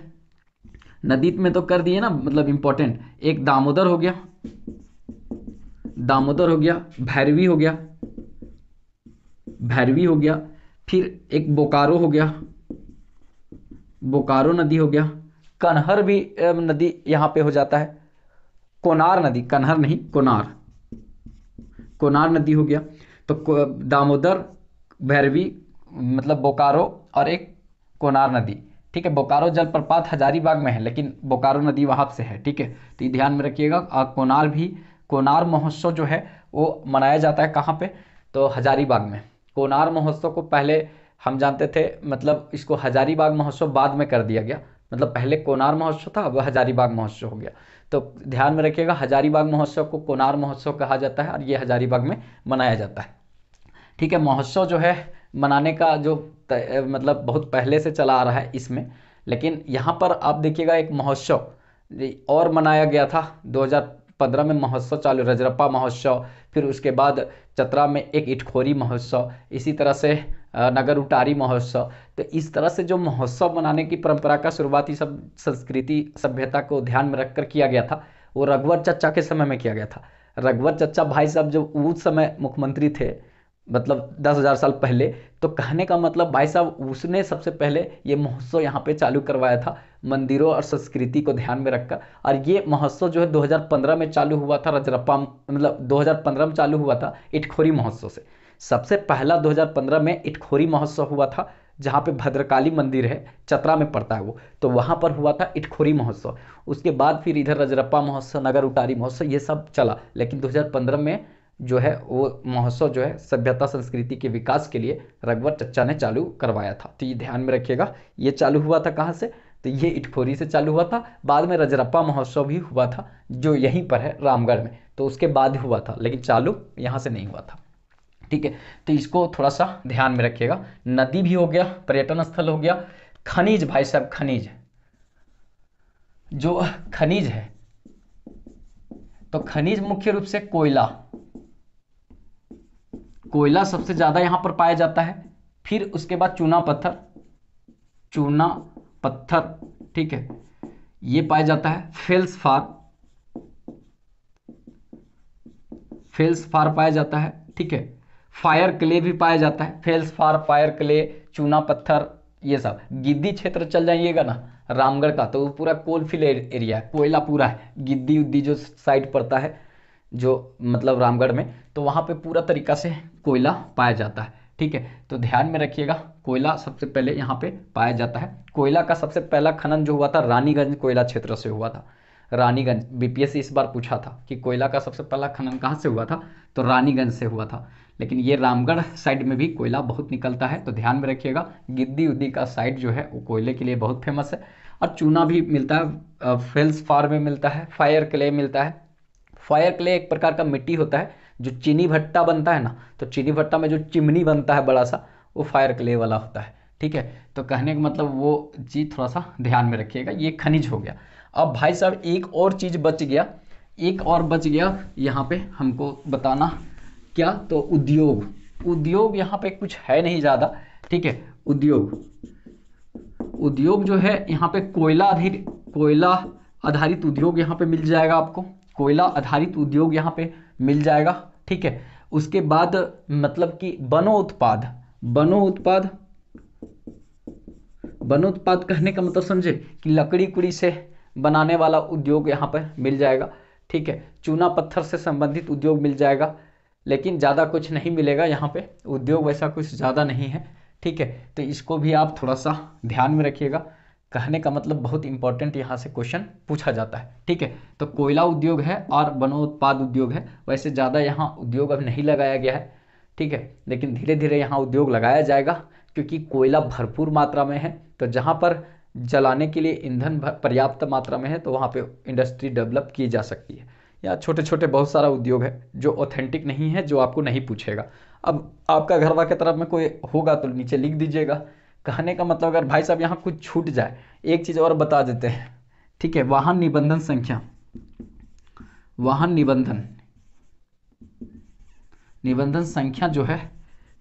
नदी में तो कर दिए ना मतलब इम्पोर्टेंट। एक दामोदर हो गया, दामोदर हो गया, भैरवी हो गया, भैरवी हो गया, फिर एक बोकारो हो गया, बोकारो नदी हो गया, कन्हर भी नदी यहाँ पे हो जाता है, कोनार नदी, कन्हर नहीं कोनार, कोनार नदी हो गया। तो दामोदर, भैरवी मतलब बोकारो और एक कोनार नदी, ठीक है। बोकारो जलप्रपात हजारीबाग में है लेकिन बोकारो नदी वहाँ से है, ठीक है। तो ये ध्यान में रखिएगा। और कोनार भी, कोनार महोत्सव जो है वो मनाया जाता है कहाँ पे, तो हजारीबाग में। कोनार महोत्सव को पहले हम जानते थे, मतलब इसको हजारीबाग महोत्सव बाद में कर दिया गया। मतलब पहले कोनार महोत्सव था, अब हजारीबाग महोत्सव हो गया। तो ध्यान में रखिएगा, हजारीबाग महोत्सव को कोनार महोत्सव कहा जाता है और ये हजारीबाग में मनाया जाता है, ठीक है। महोत्सव जो है मनाने का जो मतलब बहुत पहले से चला आ रहा है इसमें। लेकिन यहाँ पर आप देखिएगा एक महोत्सव और मनाया गया था 2015 में, महोत्सव चालू, रजरप्पा महोत्सव। फिर उसके बाद चतरा में एक इटखोरी महोत्सव, इसी तरह से नगर उटारी महोत्सव। तो इस तरह से जो महोत्सव मनाने की परंपरा का शुरुआती सब संस्कृति सभ्यता को ध्यान में रखकर किया गया था, वो रघुवर चचा के समय में किया गया था। रघुवर चचा भाई साहब जो उस समय मुख्यमंत्री थे, मतलब 10,000 साल पहले। तो कहने का मतलब भाई साहब उसने सबसे पहले ये महोत्सव यहाँ पे चालू करवाया था, मंदिरों और संस्कृति को ध्यान में रखकर। और ये महोत्सव जो है 2015 में चालू हुआ था, रजरप्पा मतलब 2015 में चालू हुआ था इटखोरी महोत्सव से। सबसे पहला 2015 में इटखोरी महोत्सव हुआ था, जहाँ पे भद्रकाली मंदिर है, चतरा में पड़ता है वो, तो वहाँ पर हुआ था इटखोरी महोत्सव। उसके बाद फिर इधर रजरप्पा महोत्सव, नगर उटारी महोत्सव, ये सब चला। लेकिन 2015 में जो है वो महोत्सव जो है सभ्यता संस्कृति के विकास के लिए रघुवर चचा ने चालू करवाया था। तो ये ध्यान में रखिएगा, ये चालू हुआ था कहाँ से, तो ये इटखोरी से चालू हुआ था। बाद में रजरप्पा महोत्सव भी हुआ था जो यहीं पर है रामगढ़ में, तो उसके बाद हुआ था, लेकिन चालू यहाँ से नहीं हुआ था, ठीक है। तो इसको थोड़ा सा ध्यान में रखिएगा। नदी भी हो गया, पर्यटन स्थल हो गया। खनिज भाई साहब, खनिज, जो खनिज है, तो खनिज मुख्य रूप से कोयला, कोयला सबसे ज्यादा यहां पर पाया जाता है। फिर उसके बाद चूना पत्थर, चूना पत्थर, ठीक है, ये पाया जाता है। फेल्सफार, फेल्सफार पाया जाता है, ठीक है। फायर क्ले भी पाया जाता है, फेल्सफार, फायर क्ले, चूना पत्थर, ये सब। गिद्दी क्षेत्र चल जाइएगा ना, रामगढ़ का, तो वो पूरा कोलफील्ड एरिया है, कोयला पूरा है, गिद्दी उद्दी जो साइड पड़ता है जो मतलब रामगढ़ में, तो वहाँ पे पूरा तरीका से कोयला पाया जाता है। ठीक है, तो ध्यान में रखिएगा, कोयला सबसे पहले यहाँ पे पाया जाता है। कोयला का सबसे पहला खनन जो हुआ था रानीगंज कोयला क्षेत्र से हुआ था। रानीगंज, बीपीएससी इस बार पूछा था कि कोयला का सबसे पहला खनन कहाँ से हुआ था, तो रानीगंज से हुआ था। लेकिन ये रामगढ़ साइड में भी कोयला बहुत निकलता है, तो ध्यान में रखिएगा। गिद्दी उद्दी का साइड जो है वो कोयले के लिए बहुत फेमस है। और चूना भी मिलता है, फेल्स फार में मिलता है, फायर क्ले मिलता है। फायर क्ले एक प्रकार का मिट्टी होता है, जो चीनी भट्टा बनता है ना, तो चीनी भट्टा में जो चिमनी बनता है बड़ा सा, वो फायर क्ले वाला होता है। ठीक है, तो कहने का मतलब वो चीज़ थोड़ा सा ध्यान में रखिएगा। ये खनिज हो गया। अब भाई साहब एक और चीज़ बच गया, एक और बच गया यहाँ पे हमको बताना, क्या, तो उद्योग। उद्योग यहाँ पे कुछ है नहीं ज़्यादा। ठीक है, उद्योग, उद्योग जो है यहाँ पे कोयला आधारित उद्योग यहाँ पे मिल जाएगा आपको, कोयला आधारित उद्योग यहाँ पे मिल जाएगा। ठीक है, उसके बाद मतलब कि वनोत्पाद कहने का मतलब समझे कि लकड़ी कुड़ी से बनाने वाला उद्योग यहाँ पर मिल जाएगा। ठीक है, चूना पत्थर से संबंधित उद्योग मिल जाएगा, लेकिन ज़्यादा कुछ नहीं मिलेगा यहाँ पे, उद्योग वैसा कुछ ज़्यादा नहीं है। ठीक है, तो इसको भी आप थोड़ा सा ध्यान में रखिएगा। कहने का मतलब बहुत इंपॉर्टेंट यहाँ से क्वेश्चन पूछा जाता है। ठीक है, तो कोयला उद्योग है और वनोत्पाद उद्योग है। वैसे ज़्यादा यहाँ उद्योग अब नहीं लगाया गया है। ठीक है, लेकिन धीरे धीरे यहाँ उद्योग लगाया जाएगा, क्योंकि कोयला भरपूर मात्रा में है। तो जहाँ पर जलाने के लिए ईंधन पर्याप्त मात्रा में है, तो वहाँ पे इंडस्ट्री डेवलप की जा सकती है। या छोटे छोटे बहुत सारा उद्योग है जो ऑथेंटिक नहीं है, जो आपको नहीं पूछेगा। अब आपका घरवा के तरफ में कोई होगा तो नीचे लिख दीजिएगा। कहने का मतलब अगर भाई साहब यहाँ कुछ छूट जाए, एक चीज़ और बता देते हैं। ठीक है, वाहन निबंधन संख्या, वाहन निबंधन संख्या जो है,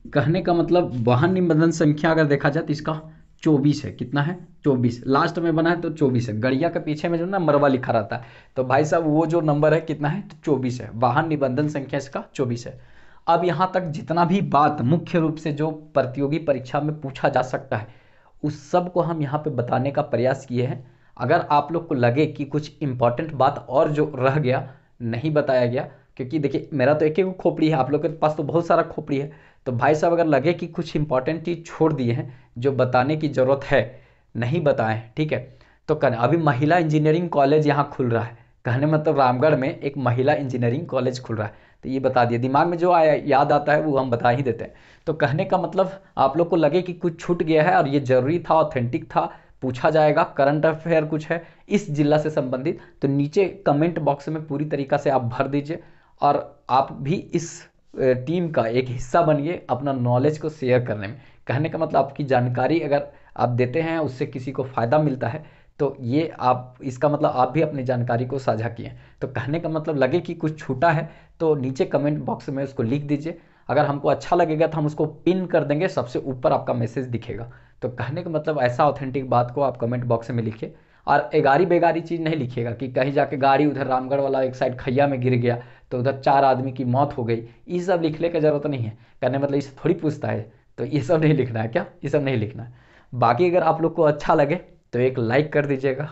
कहने का मतलब वाहन निबंधन संख्या अगर देखा जाए तो इसका 24 है। कितना है? 24। लास्ट में बना है तो 24 है। गड़िया के पीछे में जो ना मरवा लिखा रहता है, तो भाई साहब वो जो नंबर है कितना है, तो 24 है। वाहन निबंधन संख्या इसका 24 है। अब यहाँ तक जितना भी बात मुख्य रूप से जो प्रतियोगी परीक्षा में पूछा जा सकता है, उस सब को हम यहाँ पे बताने का प्रयास किए हैं। अगर आप लोग को लगे कि कुछ इंपॉर्टेंट बात और जो रह गया, नहीं बताया गया, क्योंकि देखिए मेरा तो एक ही खोपड़ी है, आप लोग के पास तो बहुत सारा खोपड़ी है, तो भाई साहब अगर लगे कि कुछ इंपॉर्टेंट चीज़ छोड़ दिए हैं जो बताने की ज़रूरत है, नहीं बताएं, ठीक है, तो करें। अभी महिला इंजीनियरिंग कॉलेज यहाँ खुल रहा है, कहने मतलब रामगढ़ में एक महिला इंजीनियरिंग कॉलेज खुल रहा है, तो ये बता दिए। दिमाग में जो आया याद आता है वो हम बता ही देते हैं। तो कहने का मतलब आप लोग को लगे कि कुछ छूट गया है और ये ज़रूरी था, ऑथेंटिक था, पूछा जाएगा, करंट अफेयर कुछ है इस जिला से संबंधित, तो नीचे कमेंट बॉक्स में पूरी तरीक़ा से आप भर दीजिए। और आप भी इस टीम का एक हिस्सा बनिए अपना नॉलेज को शेयर करने में। कहने का मतलब आपकी जानकारी अगर आप देते हैं उससे किसी को फ़ायदा मिलता है, तो ये आप, इसका मतलब आप भी अपनी जानकारी को साझा किए। तो कहने का मतलब लगे कि कुछ छूटा है तो नीचे कमेंट बॉक्स में उसको लिख दीजिए। अगर हमको अच्छा लगेगा तो हम उसको पिन कर देंगे, सबसे ऊपर आपका मैसेज दिखेगा। तो कहने का मतलब ऐसा ऑथेंटिक बात को आप कमेंट बॉक्स में लिखिए। और एगारी बेगारी चीज़ नहीं लिखिएगा कि कहीं जाके गाड़ी उधर रामगढ़ वाला एक साइड खैया में गिर गया तो उधर 4 आदमी की मौत हो गई, ये सब लिखने की ज़रूरत नहीं है। कहने मतलब इसे थोड़ी पूछता है, तो ये सब नहीं लिखना है। क्या ये सब नहीं लिखना है? बाकी अगर आप लोग को अच्छा लगे तो एक लाइक कर दीजिएगा,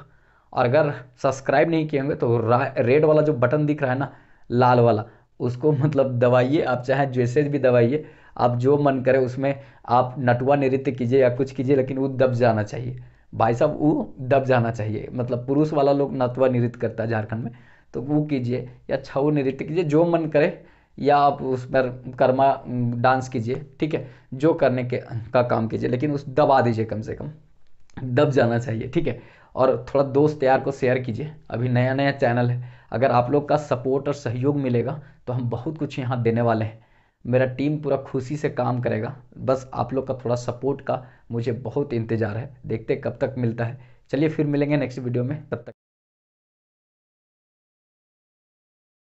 और अगर सब्सक्राइब नहीं किए होंगे तो रेड वाला जो बटन दिख रहा है ना, लाल वाला, उसको मतलब दबाइए। आप चाहे जैसे भी दबाइए, आप जो मन करे उसमें आप नटुआ नृत्य कीजिए या कुछ कीजिए, लेकिन वो दब जाना चाहिए भाई साहब, वो दब जाना चाहिए। मतलब पुरुष वाला लोग नटुआ नृत्य करता है झारखंड में, तो वो कीजिए, या छऊ नृत्य कीजिए, जो मन करे, या आप उस पर कर्मा डांस कीजिए। ठीक है, जो करने के का काम कीजिए, लेकिन उस दबा दीजिए, कम से कम दब जाना चाहिए। ठीक है, और थोड़ा दोस्त यार को शेयर कीजिए। अभी नया नया चैनल है, अगर आप लोग का सपोर्ट और सहयोग मिलेगा तो हम बहुत कुछ यहाँ देने वाले हैं। मेरा टीम पूरा खुशी से काम करेगा, बस आप लोग का थोड़ा सपोर्ट का मुझे बहुत इंतज़ार है। देखते कब तक मिलता है। चलिए फिर मिलेंगे नेक्स्ट वीडियो में, तब तक।